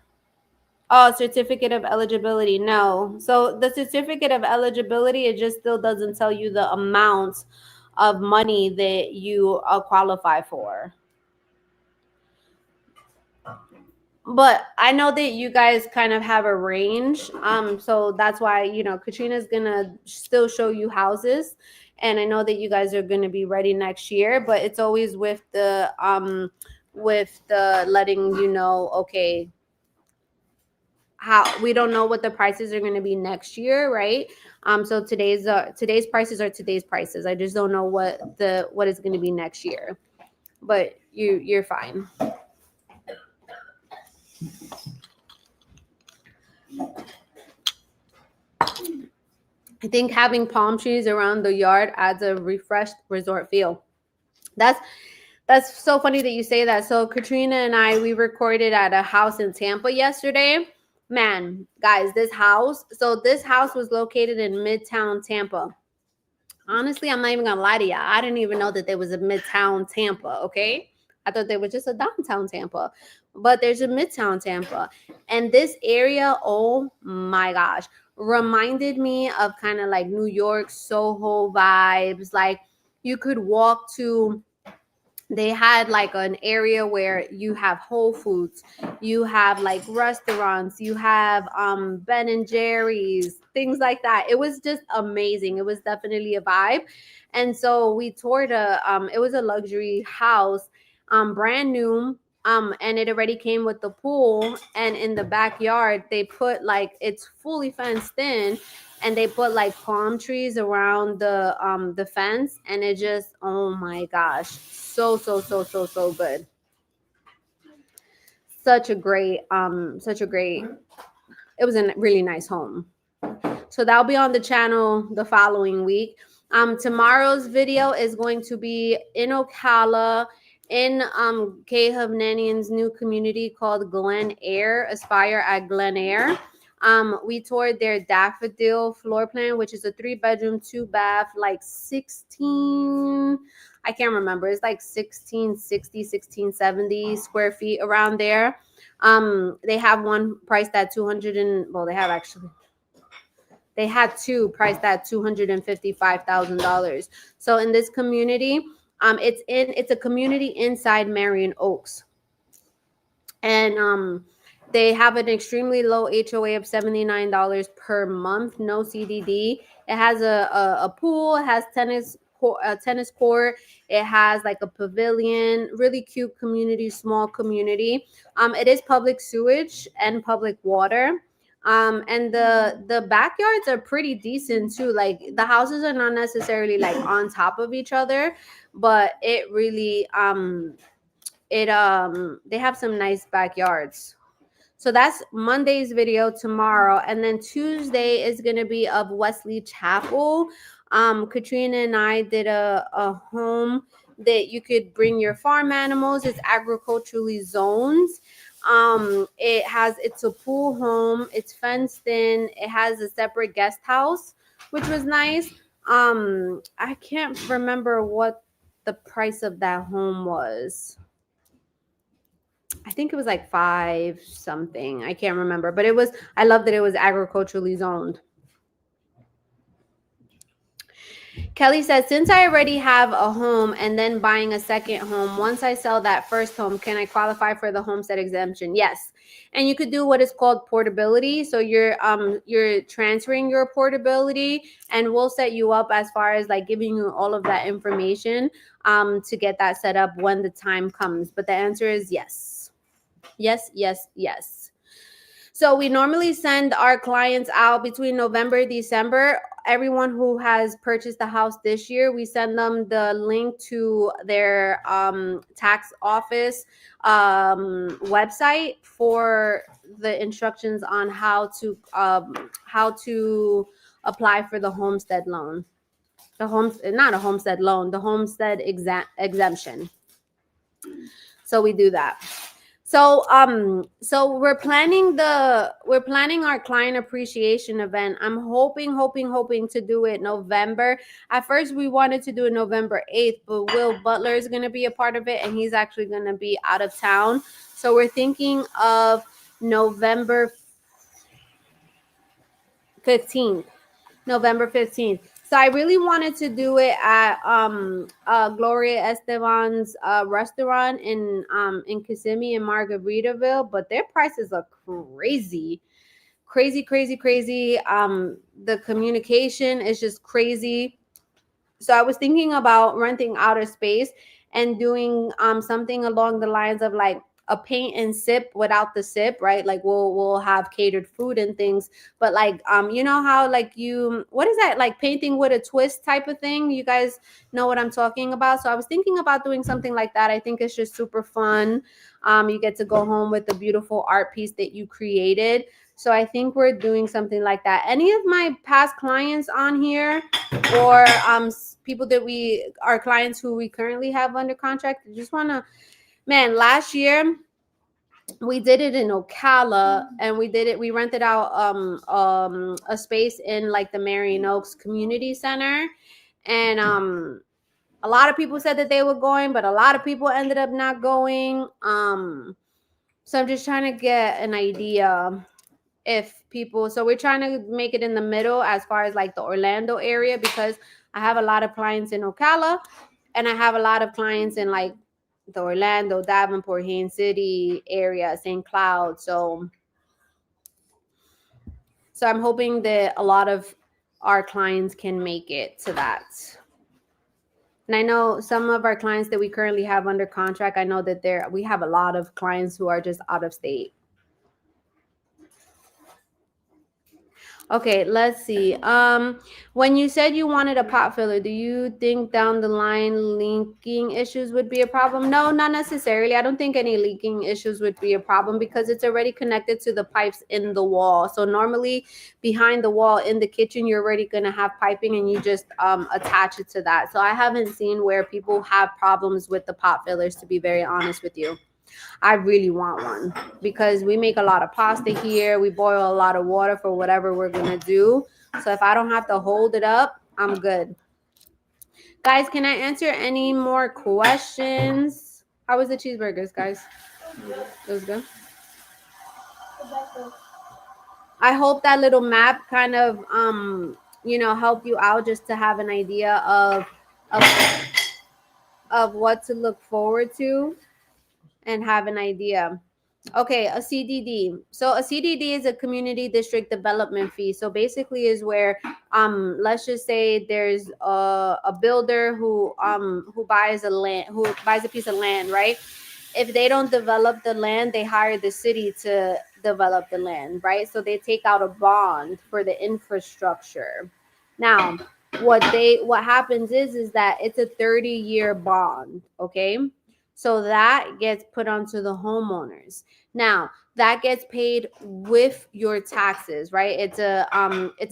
Oh, certificate of eligibility. No. So the certificate of eligibility, it just still doesn't tell you the amount of money that you qualify for. But I know that you guys kind of have a range. So that's why, Katrina's gonna still show you houses. And I know that you guys are gonna be ready next year, but it's always with the letting you know, okay, how we don't know what the prices are going to be next year, right? So today's prices are today's prices. I just don't know what is going to be next year, but you're fine. I think having palm trees around the yard adds a refreshed resort feel. That's so funny that you say that. So Katrina and we recorded at a house in Tampa yesterday. Man, guys, this house was located in Midtown Tampa. Honestly, I'm not even gonna lie to you. I didn't even know that there was a Midtown Tampa, okay? I thought there was just a downtown Tampa, but there's a Midtown Tampa. And this area, oh my gosh, reminded me of kind of like New York, Soho vibes. Like you could walk to, they had like an area where you have Whole Foods, you have like restaurants, you have Ben and Jerry's, things like that. It was just amazing. It was definitely a vibe. And so we toured it was a luxury house, brand new, and it already came with the pool, and in the backyard they put like, it's fully fenced in, and they put like palm trees around the fence, and it just, oh my gosh, so good. Such a great it was a really nice home. So that'll be on the channel the following week. Tomorrow's video is going to be in Ocala, in Kay Hovnanian's new community called Glen Air, Aspire at Glen Air. We toured their daffodil floor plan, which is a 3-bedroom, 2-bath, like 16, I can't remember. It's like 1660, 1670 square feet around there. They have one priced at 200 and, well, they had two priced at $255,000. So in this community, it's a community inside Marion Oaks, and they have an extremely low HOA of $79 per month, no CDD. It has a pool, it has a tennis court, it has like a pavilion, really cute community, small community. It is public sewage and public water. And the backyards are pretty decent too. Like the houses are not necessarily like on top of each other, but it really they have some nice backyards. So that's Monday's video tomorrow. And then Tuesday is going to be of Wesley Chapel. Katrina and I did a home that you could bring your farm animals. It's agriculturally zoned. It's a pool home. It's fenced in. It has a separate guest house, which was nice. I can't remember what the price of that home was. I think it was like 5 something. I can't remember, but I love that it was agriculturally zoned. Kelly says, since I already have a home and then buying a second home, once I sell that first home, can I qualify for the homestead exemption? Yes. And you could do what is called portability. So you're transferring your portability, and we'll set you up as far as like giving you all of that information to get that set up when the time comes. But the answer is yes. Yes, yes, yes. So we normally send our clients out between November and December. Everyone who has purchased the house this year, we send them the link to their tax office website for the instructions on how to apply for the homestead loan. Not a homestead loan, the homestead exemption. So we do that. So we're planning our client appreciation event. I'm hoping to do it November. At first we wanted to do it November 8th, but Will Butler is going to be a part of it, and he's actually going to be out of town. So we're thinking of November 15th. So I really wanted to do it at Gloria Esteban's restaurant in Kissimmee in Margaritaville, but their prices are crazy. The communication is just crazy. So I was thinking about renting out a space and doing something along the lines of like a paint and sip without the sip, right? Like we'll have catered food and things, but like you know how like what is that, like painting with a twist type of thing? You guys know what I'm talking about. So I was thinking about doing something like that. I think it's just super fun. You get to go home with a beautiful art piece that you created. So I think we're doing something like that. Any of my past clients on here, or people that our clients who we currently have under contract, just want to, man, last year we did it in Ocala, and we rented out a space in like the Marion Oaks Community Center, and a lot of people said that they were going, but a lot of people ended up not going. So I'm just trying to get an idea if people, so we're trying to make it in the middle as far as like the Orlando area, because I have a lot of clients in Ocala, and I have a lot of clients in like the Orlando, Davenport, Haines City area, St. Cloud. So I'm hoping that a lot of our clients can make it to that. And I know some of our clients that we currently have under contract, I know that we have a lot of clients who are just out of state. Okay, let's see. When you said you wanted a pot filler, do you think down the line leaking issues would be a problem? No, not necessarily. I don't think any leaking issues would be a problem because it's already connected to the pipes in the wall. So normally behind the wall in the kitchen, you're already going to have piping, and you just attach it to that. So I haven't seen where people have problems with the pot fillers, to be very honest with you. I really want one because we make a lot of pasta here. We boil a lot of water for whatever we're going to do. So if I don't have to hold it up, I'm good. Guys, can I answer any more questions? How was the cheeseburgers, guys? It was good. I hope that little map kind of help you out just to have an idea of of what to look forward to and have an idea. Okay, a CDD. So a CDD is a community district development fee. So basically is where let's just say there's a builder who buys a piece of land, right? If they don't develop the land, they hire the city to develop the land, right? So they take out a bond for the infrastructure. Now, what happens is that it's a 30-year bond, okay? So that gets put onto the homeowners. Now, that gets paid with your taxes, right? It's a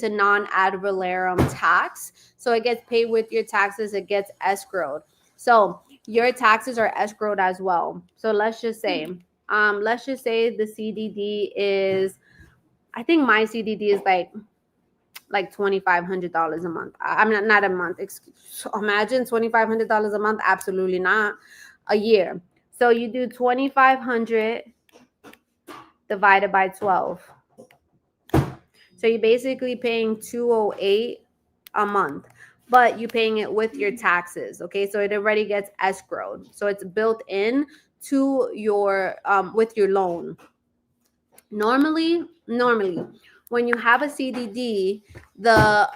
non-ad valorem tax. So it gets paid with your taxes, it gets escrowed. So your taxes are escrowed as well. So let's just say the CDD is, I think my CDD is like $2,500 a month. I'm not a month. Imagine $2,500 a month. Absolutely not. A year. So you do 2,500 divided by 12. So you're basically paying 208 a month, but you're paying it with your taxes. Okay, so it already gets escrowed. So it's built in to your with your loan. Normally, when you have a CDD, the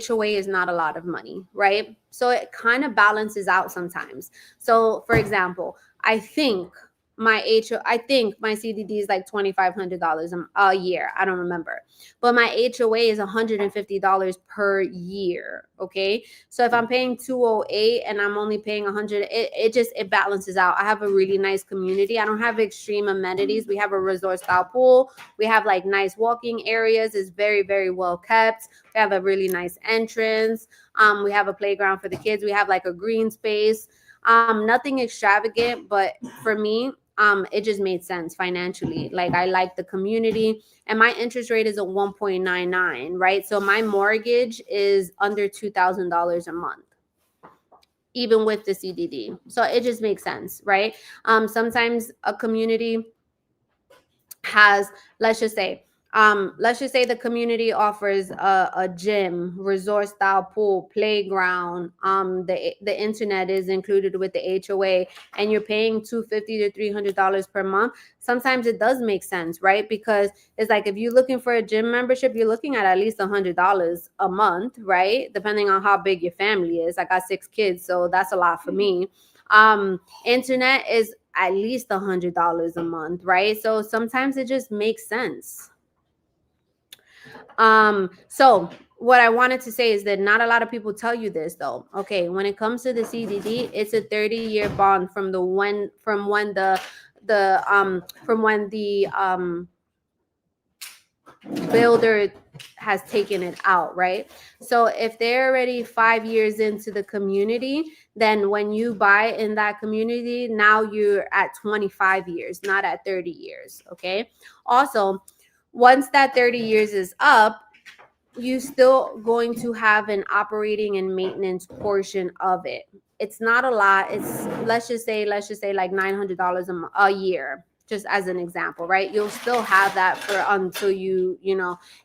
HOA is not a lot of money, right? So it kind of balances out sometimes. So for example, I think my CDD is like $2,500 a year. I don't remember, but my HOA is $150 per year. Okay, so if I'm paying 208 and I'm only paying 100, it balances out. I have a really nice community. I don't have extreme amenities. We have a resort style pool. We have like nice walking areas. It's very, very well kept. We have a really nice entrance. We have a playground for the kids. We have like a green space. Nothing extravagant, but for me, it just made sense financially. Like I like the community, and my interest rate is a 1.99, right? So my mortgage is under $2,000 a month, even with the CDD. So it just makes sense, right? Sometimes a community has, let's just say the community offers a gym, resort style pool, playground. The internet is included with the HOA, and you're paying $250 to $300 per month. Sometimes it does make sense, right? Because it's like if you're looking for a gym membership, you're looking at least $100 a month, right? Depending on how big your family is. I got 6 kids, so that's a lot for me. Internet is at least $100 a month, right? So sometimes it just makes sense. So what I wanted to say is that not a lot of people tell you this though. Okay, when it comes to the CDD, it's a 30-year bond from when the builder has taken it out, right? So if they're already 5 years into the community, then when you buy in that community, now you're at 25 years, not at 30 years, okay? Also, once that 30 years is up, you still going to have an operating and maintenance portion of it. It's not a lot. It's let's just say like $900 a year, just as an example, right? You'll still have that for until you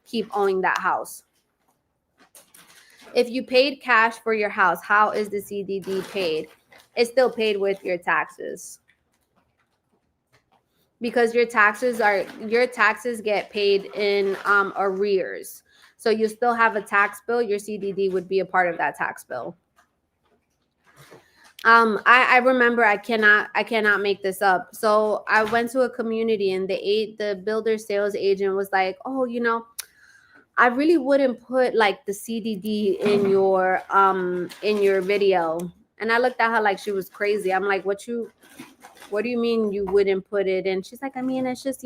keep owning that house. If you paid cash for your house, how is the CDD paid? It's still paid with your taxes, because your taxes get paid in arrears. So you still have a tax bill. Your CDD would be a part of that tax bill. I remember, I cannot make this up. So I went to a community, and the builder sales agent was like, oh, I really wouldn't put like the CDD in your video. And I looked at her like she was crazy. I'm like, what do you mean you wouldn't put it in? She's like, I mean, it's just,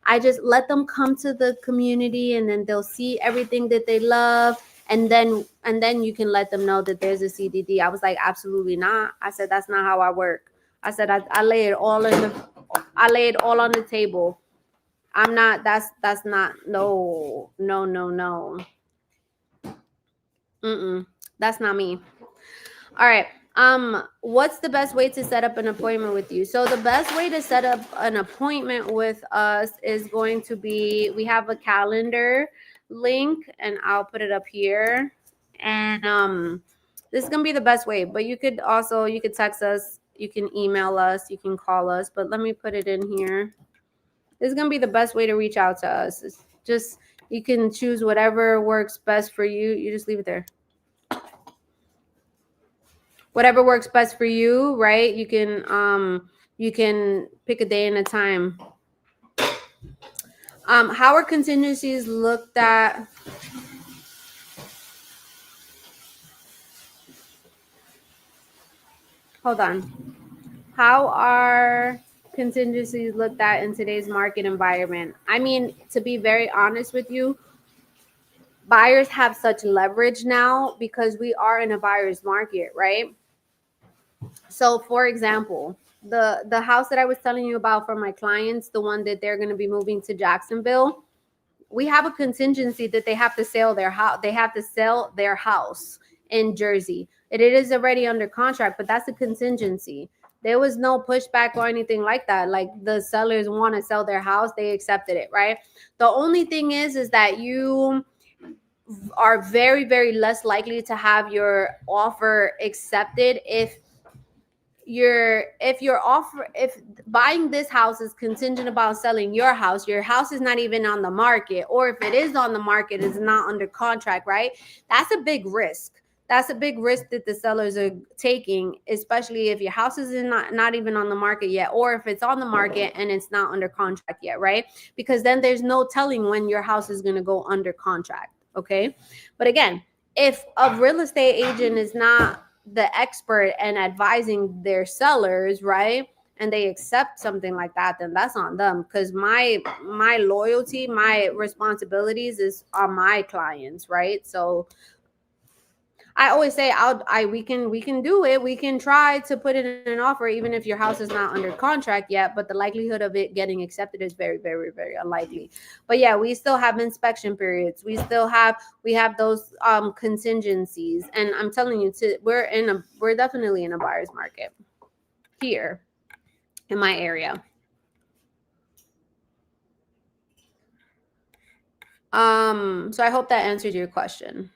I just let them come to the community, and then they'll see everything that they love. And then you can let them know that there's a CDD. I was like, absolutely not. I said, that's not how I work. I said I lay it all on the table. I'm not. That's not. No, no, no, no. That's not me. All right. What's the best way to set up an appointment with you? So the best way to set up an appointment with us is going to be, we have a calendar link, and I'll put it up here. And this is gonna be the best way. But you could text us, you can email us, you can call us. But let me put it in here. This is gonna be the best way to reach out to us. It's just, you can choose whatever works best for you. You just leave it there. Whatever works best for you, right? You can pick a day and a time. How are contingencies looked at? Hold on. How are contingencies looked at in today's market environment? I mean, to be very honest with you, buyers have such leverage now because we are in a buyer's market, right? So for example, the house that I was telling you about for my clients, the one that they're going to be moving to Jacksonville, we have a contingency that they have to sell their house. They have to sell their house in Jersey. It is already under contract, but that's a contingency. There was no pushback or anything like that. Like, the sellers want to sell their house, they accepted it, right? The only thing is that you are very, very less likely to have your offer accepted if if buying this house is contingent about selling your house is not even on the market, or if it is on the market, it's not under contract, right? That's a big risk. That's a big risk that the sellers are taking, especially if your house is not even on the market yet, or if it's on the market and it's not under contract yet, right? Because then there's no telling when your house is going to go under contract. Okay. But again, if a real estate agent is not the expert and advising their sellers, right, and they accept something like that, then that's on them, because my loyalty, my responsibilities is on my clients, right? So I always say, we can do it. We can try to put in an offer even if your house is not under contract yet, but the likelihood of it getting accepted is very, very, very unlikely. But yeah, we still have inspection periods. We have those contingencies, and I'm telling you, we're definitely in a buyer's market here in my area. So I hope that answered your question.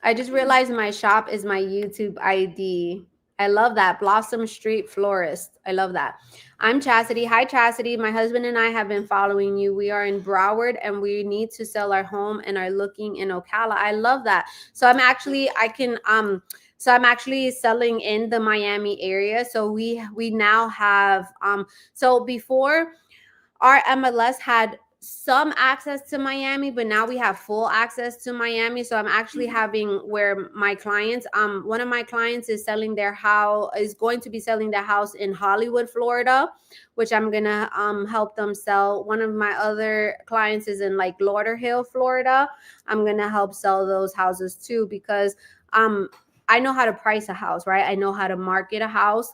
I just realized my shop is my YouTube ID. I love that. Blossom Street Florist. I love that. I'm Chastity. Hi, Chastity. My husband and I have been following you. We are in Broward and we need to sell our home and are looking in Ocala. I love that. So I'm actually selling in the Miami area. So we now have so before, our MLS had some access to Miami, but now we have full access to Miami. So I'm actually having where my clients, one of my clients is going to be selling their house in Hollywood, Florida, which I'm gonna help them sell. One of my other clients is in like Lauderhill, Florida. I'm gonna help sell those houses too, because I know how to price a house, right? I know how to market a house.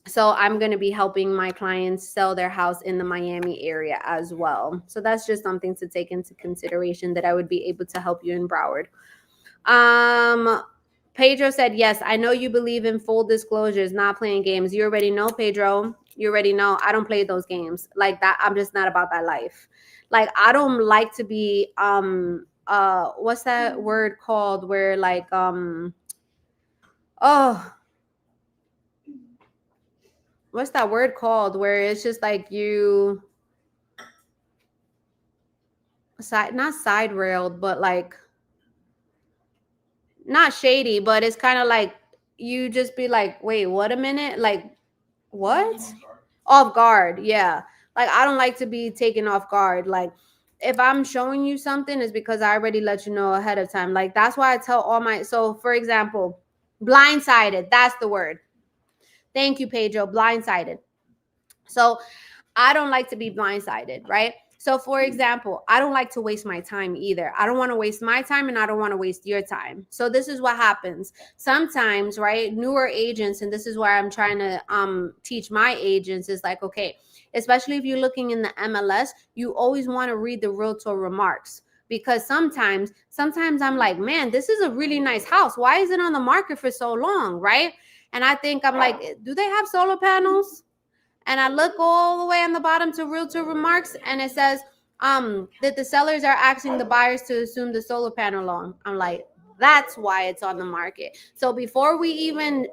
So I'm going to be helping my clients sell their house in the Miami area as well. So that's just something to take into consideration, that I would be able to help you in Broward. Pedro said, yes, I know you believe in full disclosures, not playing games. You already know, Pedro. You already know I don't play those games like that. I'm just not about that life. Like, I don't like to be what's that word called, where like oh, what's that word called, where it's just like you not side railed, but like not shady, but it's kind of like you just be like, wait, what a minute, like what? Off guard, yeah. Like, I don't like to be taken off guard. Like, if I'm showing you something, it's because I already let you know ahead of time. Like, that's why I tell all my, so for example, blindsided, that's the word. Thank you, Pedro. Blindsided. So I don't like to be blindsided, right? So for example, I don't like to waste my time either. I don't want to waste my time and I don't want to waste your time. So this is what happens. Sometimes, right, newer agents, and this is where I'm trying to teach my agents is like, okay, especially if you're looking in the MLS, you always want to read the realtor remarks. Because sometimes I'm like, man, this is a really nice house. Why is it on the market for so long, right? And I think I'm like, do they have solar panels? And I look all the way on the bottom to realtor remarks, and it says that the sellers are asking the buyers to assume the solar panel loan. I'm like, that's why it's on the market. So before we even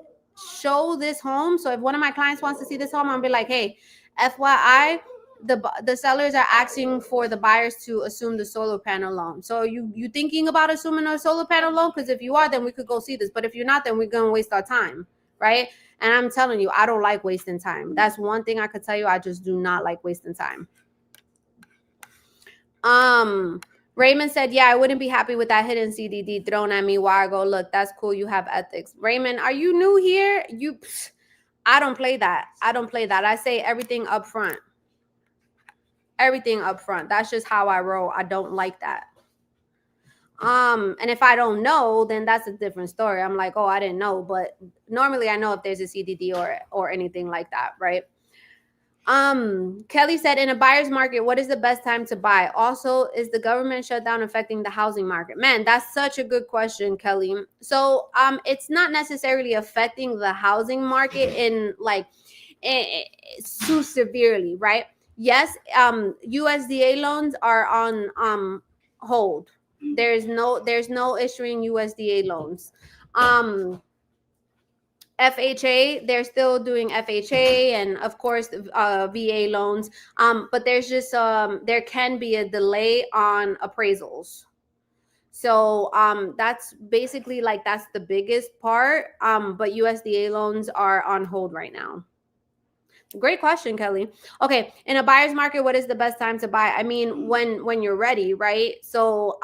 show this home, so if one of my clients wants to see this home, I'll be like, hey, FYI, the sellers are asking for the buyers to assume the solar panel loan. So you thinking about assuming a solar panel loan? Because if you are, then we could go see this. But if you're not, then we're gonna waste our time, right? And I'm telling you, I don't like wasting time. That's one thing I could tell you. I just do not like wasting time. Raymond said, yeah, I wouldn't be happy with that hidden CDD thrown at me while I go, look, that's cool. You have ethics. Raymond, are you new here? I don't play that. I don't play that. I say everything up front. Everything up front. That's just how I roll. I don't like that. And if I don't know, then that's a different story. I'm like, oh, I didn't know. But normally I know if there's a CDD or anything like that, right? Kelly said, in a buyer's market, what is the best time to buy? Also, is the government shutdown affecting the housing market? Man, that's such a good question, Kelly. So it's not necessarily affecting the housing market in like so severely, right? Yes, USDA loans are on hold. There's no issuing USDA loans. FHA, they're still doing FHA and of course VA loans. But there's just there can be a delay on appraisals. So that's basically like that's the biggest part. But USDA loans are on hold right now. Great question, Kelly. Okay, in a buyer's market, what is the best time to buy? I mean, when you're ready, right? So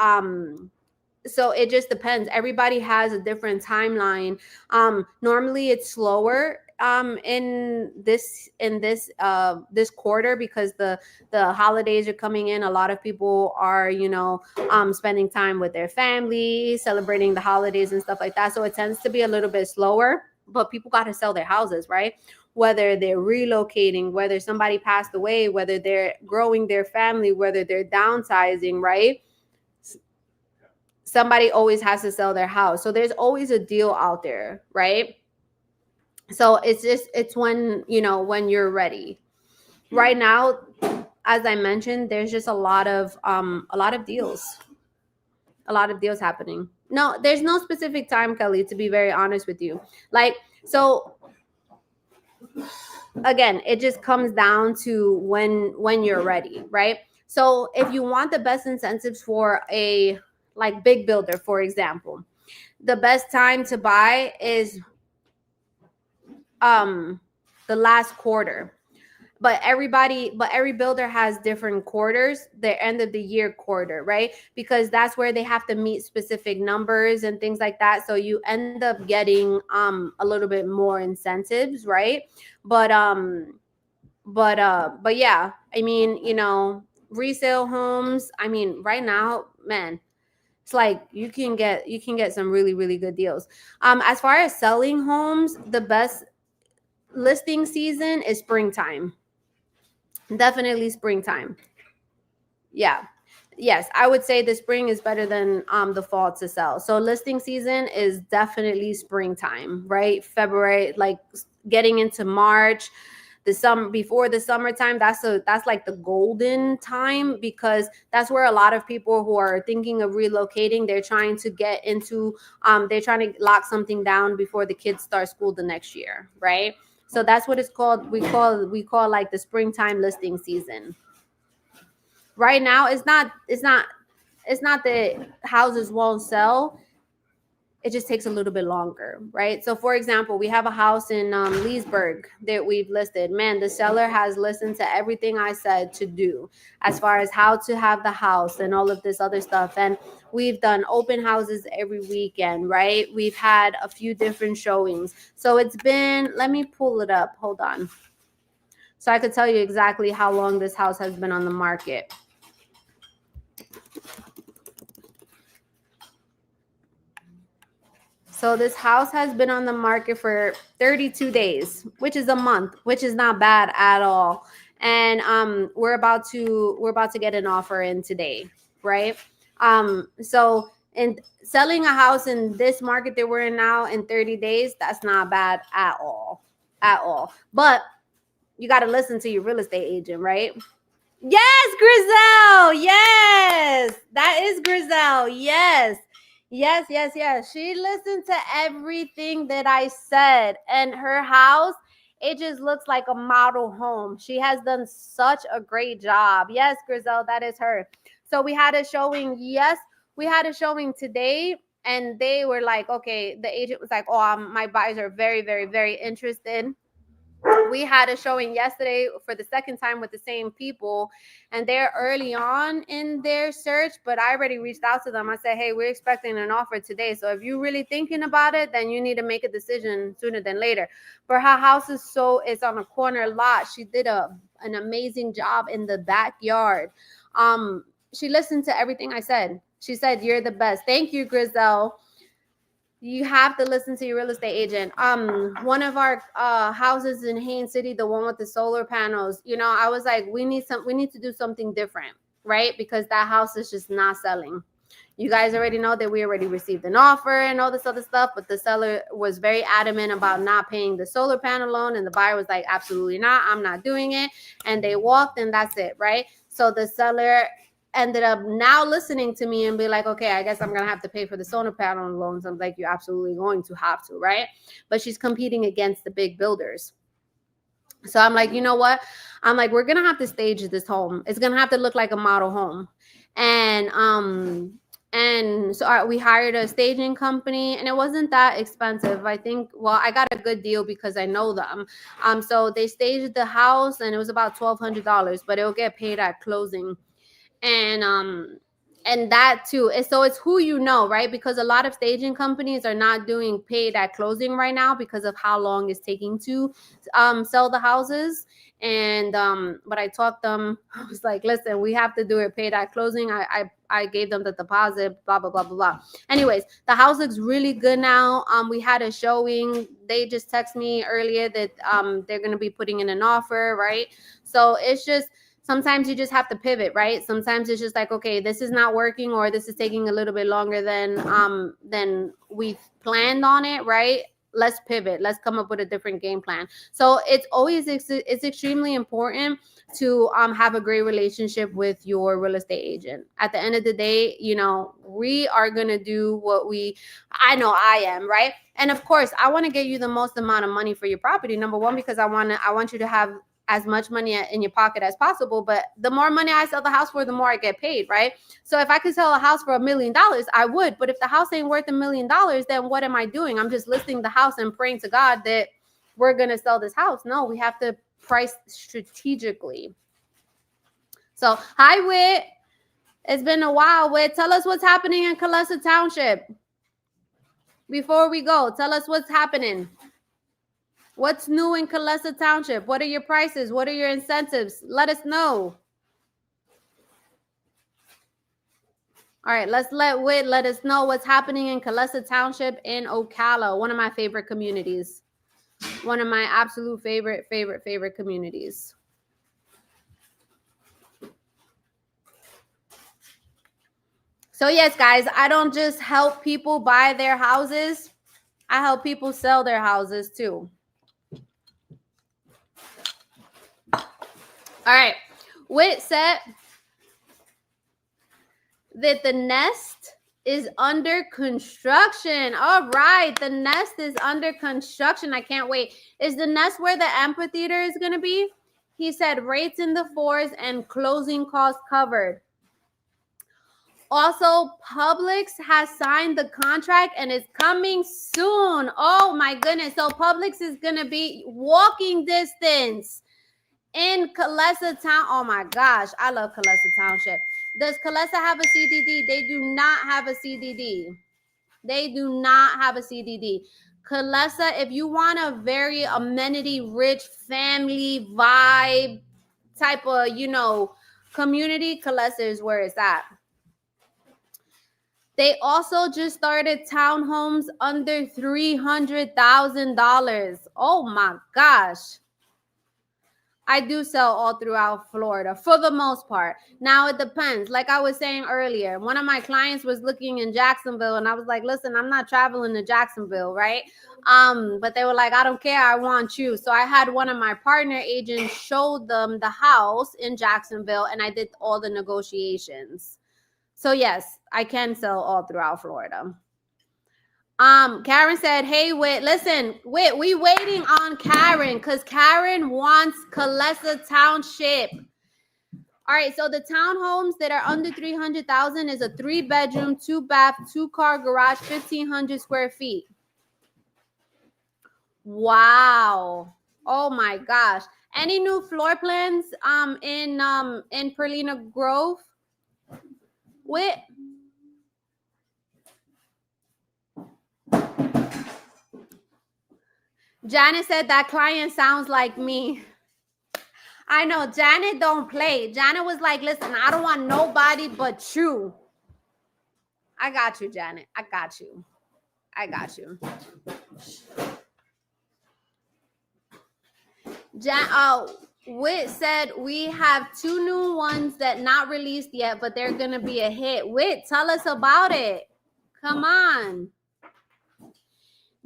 it just depends. Everybody has a different timeline. Normally it's slower in this quarter because the holidays are coming in. A lot of people are spending time with their family, celebrating the holidays and stuff like that. So it tends to be a little bit slower, but people got to sell their houses, right? Whether they're relocating, whether somebody passed away, whether they're growing their family, whether they're downsizing, right? Somebody always has to sell their house. So there's always a deal out there, right? So it's when you're ready. Right now, as I mentioned, there's just a lot of deals. A lot of deals happening. No, there's no specific time, Kelly, to be very honest with you. Like, so again, it just comes down to when you're ready, right? So if you want the best incentives for a like big builder, for example, the best time to buy is the last quarter. But every builder has different quarters, their end of the year quarter, right? Because that's where they have to meet specific numbers and things like that. So you end up getting a little bit more incentives, right? But yeah, I mean, resale homes, I mean, right now, man, it's like you can get some really, really good deals. As far as selling homes, the best listing season is springtime. Definitely springtime. Yeah. Yes, I would say the spring is better than the fall to sell. So listing season is definitely springtime, right? February, like getting into March, the summer before the summertime, that's like the golden time, because that's where a lot of people who are thinking of relocating, they're trying to get into they're trying to lock something down before the kids start school the next year, right? So that's what it's called. We call like the springtime listing season. Right now, it's not that houses won't sell. It just takes a little bit longer, right? So for example, we have a house in Leesburg that we've listed. Man, the seller has listened to everything I said to do as far as how to have the house and all of this other stuff. And we've done open houses every weekend, right? We've had a few different showings. So it's been, let me pull it up. Hold on. So I could tell you exactly how long this house has been on the market. So this house has been on the market for 32 days, which is a month, which is not bad at all. And we're about to get an offer in today, right? So in selling a house in this market that we're in now in 30 days, that's not bad at all. At all. But you got to listen to your real estate agent, right? Yes, Griselle. Yes, that is Griselle. Yes. Yes, yes, yes. She listened to everything that I said, and her house, it just looks like a model home. She has done such a great job. Yes, Griselle, that is her. So we had a showing. Yes, we had a showing today, and they were like, okay, the agent was like, oh, my buyers are very, very, very interested. We had a showing yesterday for the second time with the same people, and they're early on in their search, but I already reached out to them. I said, hey, we're expecting an offer today, so if you're really thinking about it, then you need to make a decision sooner than later. But her house is it's on a corner lot. She did an amazing job in the backyard. She listened to everything I said. She said, you're the best. Thank you, Griselle. You have to listen to your real estate agent. One of our houses in Haines City, the one with the solar panels, I was like, we need to do something different, right? Because that house is just not selling. You guys already know that we already received an offer and all this other stuff, but the seller was very adamant about not paying the solar panel loan, and the buyer was like, absolutely not, I'm not doing it. And they walked, and that's it, right? So the seller ended up now listening to me and be like, okay, I guess I'm gonna have to pay for the solar panel loans. I'm like, you're absolutely going to have to, right? But she's competing against the big builders. So I'm like, you know what? I'm like, we're gonna have to stage this home. It's gonna have to look like a model home. And so we hired a staging company, and it wasn't that expensive. I think, well, I got a good deal because I know them. So they staged the house, and it was about $1,200, but it'll get paid at closing. And that too is, so it's who you know, right? Because a lot of staging companies are not doing paid at closing right now because of how long it's taking to sell the houses. And but I talked them, I was like, listen, we have to do it paid at closing. I gave them the deposit, blah blah blah blah blah. Anyways, the house looks really good now. We had a showing. They just texted me earlier that they're gonna be putting in an offer, right? So it's just, sometimes you just have to pivot, right? Sometimes it's just like, okay, this is not working, or this is taking a little bit longer than we've planned on it, right? Let's pivot. Let's come up with a different game plan. So it's extremely important to have a great relationship with your real estate agent. At the end of the day, we are gonna do I know I am, right? And of course, I want to get you the most amount of money for your property. Number one, because I want you to have as much money in your pocket as possible. But the more money I sell the house for, the more I get paid, right? So if I could sell a house for $1 million, I would. But if the house ain't worth $1 million, then what am I doing? I'm just listing the house and praying to God that we're going to sell this house. No, we have to price strategically. So, hi, Whit. It's been a while, Whit. Tell us what's happening in Kalesa Township. Before we go, tell us what's happening. What's new in Kalesa Township? What are your prices? What are your incentives? Let us know. All right, let's let us know what's happening in Kalesa Township in Ocala, one of my favorite communities. One of my absolute favorite communities. So yes, guys, I don't just help people buy their houses. I help people sell their houses too. All right. Whit said that the nest is under construction. All right. The nest is under construction. I can't wait. Is the nest where the amphitheater is going to be? He said rates in the 4s and closing costs covered. Also, Publix has signed the contract and is coming soon. Oh my goodness. So Publix is going to be walking distance in Kalesa Town. Oh my gosh, I love Kalesa Township. Does Kalesa have a CDD? They do not have a CDD. They do not have a CDD. Kalesa, if you want a very amenity-rich family vibe type of, community, Kalesa is where it's at. They also just started townhomes under $300,000. Oh my gosh. I do sell all throughout Florida for the most part. Now it depends. Like I was saying earlier, one of my clients was looking in Jacksonville and I was like, listen, I'm not traveling to Jacksonville, right? But they were like, I don't care, I want you. So I had one of my partner agents show them the house in Jacksonville and I did all the negotiations. So yes, I can sell all throughout Florida. Karen said, hey, Whit, listen, Whit, we waiting on Karen because Karen wants Calessa Township. All right, so the townhomes that are under 300,000 is a 3-bedroom, 2-bath, 2-car garage, 1,500 square feet. Wow. Oh my gosh. Any new floor plans in Perlina Grove? Whit? Janet said that client sounds like me. I know Janet don't play. Janet was like, listen, I don't want nobody but you. I got you, Janet. I got you. I got you. Whit said we have 2 new ones that not released yet, but they're gonna be a hit. Whit, tell us about it. Come on.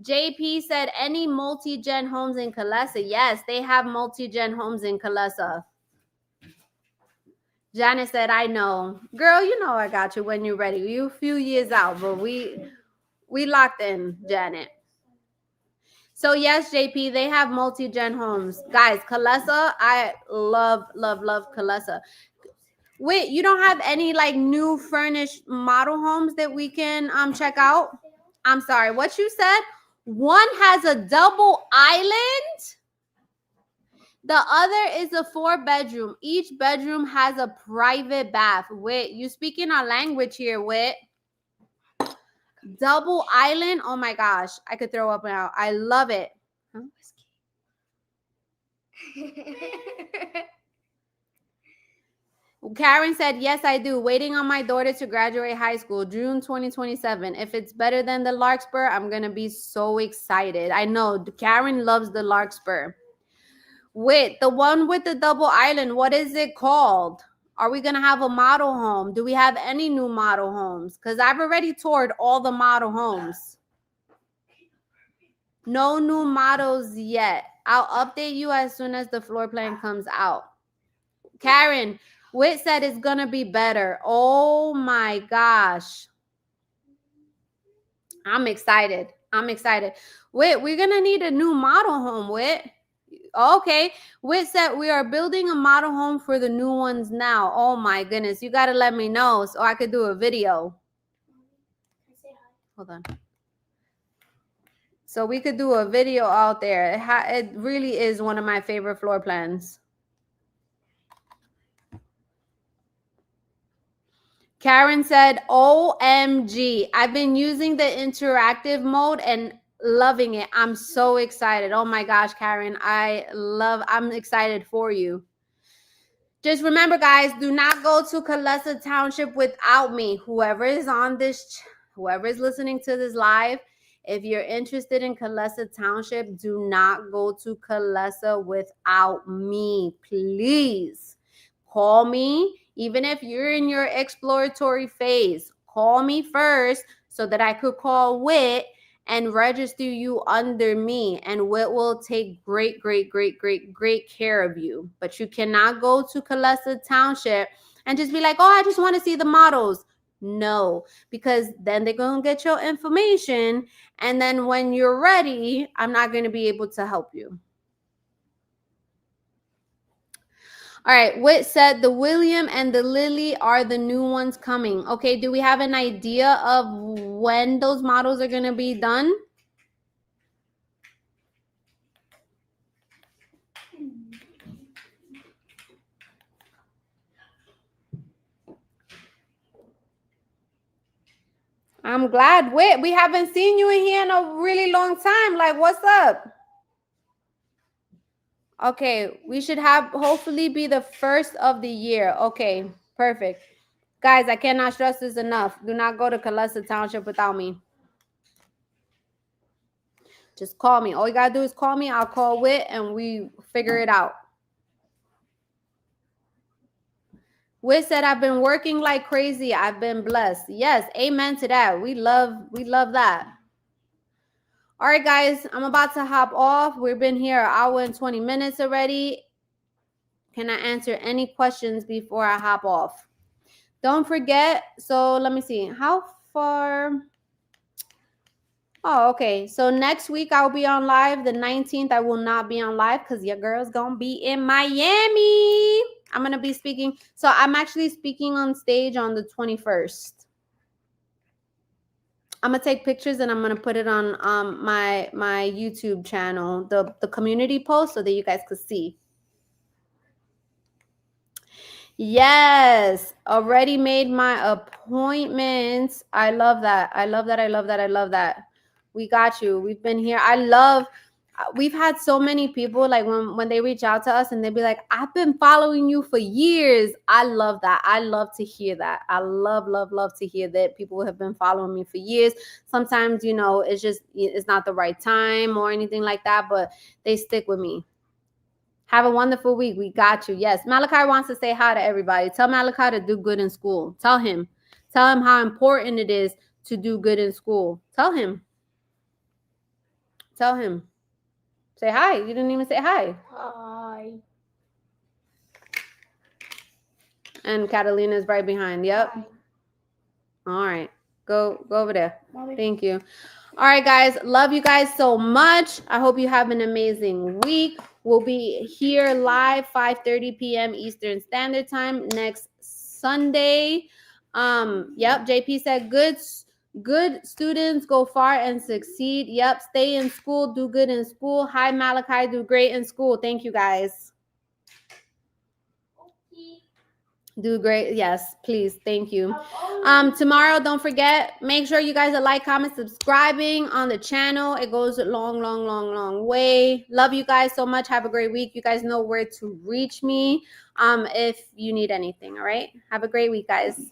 JP said any multi-gen homes in Calessa. Yes, they have multi-gen homes in Calessa. Janet said, I know. Girl, you know I got you when you're ready. You a few years out, but we locked in, Janet. So yes, JP, they have multi-gen homes. Guys, Calessa, I love Calessa. Wait, you don't have any like new furnished model homes that we can check out? I'm sorry, what you said? One has a double island. The other is a 4-bedroom. Each bedroom has a private bath. Wait, you speaking our language here, Wit. Double island. Oh my gosh, I could throw up now. I love it. Huh? Karen said, yes, I do. Waiting on my daughter to graduate high school, June 2027. If it's better than the Larkspur, I'm going to be so excited. I know Karen loves the Larkspur. Wait, the one with the double island, what is it called? Are we going to have a model home? Do we have any new model homes? Because I've already toured all the model homes. No new models yet. I'll update you as soon as the floor plan comes out. Karen, Whit said it's going to be better. Oh my gosh. I'm excited. I'm excited. Whit, we're going to need a new model home, Whit. Okay. Whit said we are building a model home for the new ones now. Oh my goodness. You got to let me know so I could do a video. Hold on. So we could do a video out there. It really is one of my favorite floor plans. Karen said, OMG, I've been using the interactive mode and loving it. I'm so excited. Oh my gosh, Karen, I'm excited for you. Just remember, guys, do not go to Calessa Township without me. Whoever is listening to this live, if you're interested in Calessa Township, do not go to Calessa without me, please. Call me. Even if you're in your exploratory phase, call me first so that I could call Whit and register you under me. And Whit will take great care of you. But you cannot go to Calessa Township and just be like, oh, I just want to see the models. No, because then they're going to get your information. And then when you're ready, I'm not going to be able to help you. All right, Whit said the William and the Lily are the new ones coming. Okay, do we have an idea of when those models are going to be done? I'm glad, Whit. We haven't seen you in here in a really long time. Like, what's up? Okay, we should have hopefully be the first of the year. Okay, perfect. Guys, I cannot stress this enough. Do not go to Calessa Township without me. Just call me. All you gotta do is call me. I'll call Wit and we figure it out. Wit said, I've been working like crazy. I've been blessed. Yes, amen to that. We love that. All right, guys, I'm about to hop off. We've been here an hour and 20 minutes already. Can I answer any questions before I hop off? Don't forget. So let me see. How far? Oh, okay. So next week I'll be on live. The 19th, I will not be on live because your girl's going to be in Miami. I'm going to be speaking. So I'm actually speaking on stage on the 21st. I'm going to take pictures and I'm going to put it on my YouTube channel, the community post, so that you guys could see. Yes, already made my appointments. I love that. I love that. I love that. I love that. We got you. We've been here. We've had so many people like when they reach out to us and they be like, I've been following you for years. I love that. I love to hear that. I love to hear that people have been following me for years. Sometimes, it's not the right time or anything like that, but they stick with me. Have a wonderful week. We got you. Yes. Malachi wants to say hi to everybody. Tell Malachi to do good in school. Tell him how important it is to do good in school. Tell him. Say hi. You didn't even say hi. Hi. And Catalina's right behind. Yep. Hi. All right. Go over there. Mommy. Thank you. All right, guys. Love you guys so much. I hope you have an amazing week. We'll be here live 5:30 p.m. Eastern Standard Time next Sunday. Yep. JP said good students go far and succeed. Yep. Stay in school. Do good in school. Hi, Malachi. Do great in school. Thank you, guys. Do great. Yes, please. Thank you. Tomorrow, don't forget, make sure you guys are like, comment, subscribing on the channel. It goes a long way. Love you guys so much. Have a great week. You guys know where to reach me if you need anything. All right. Have a great week, guys.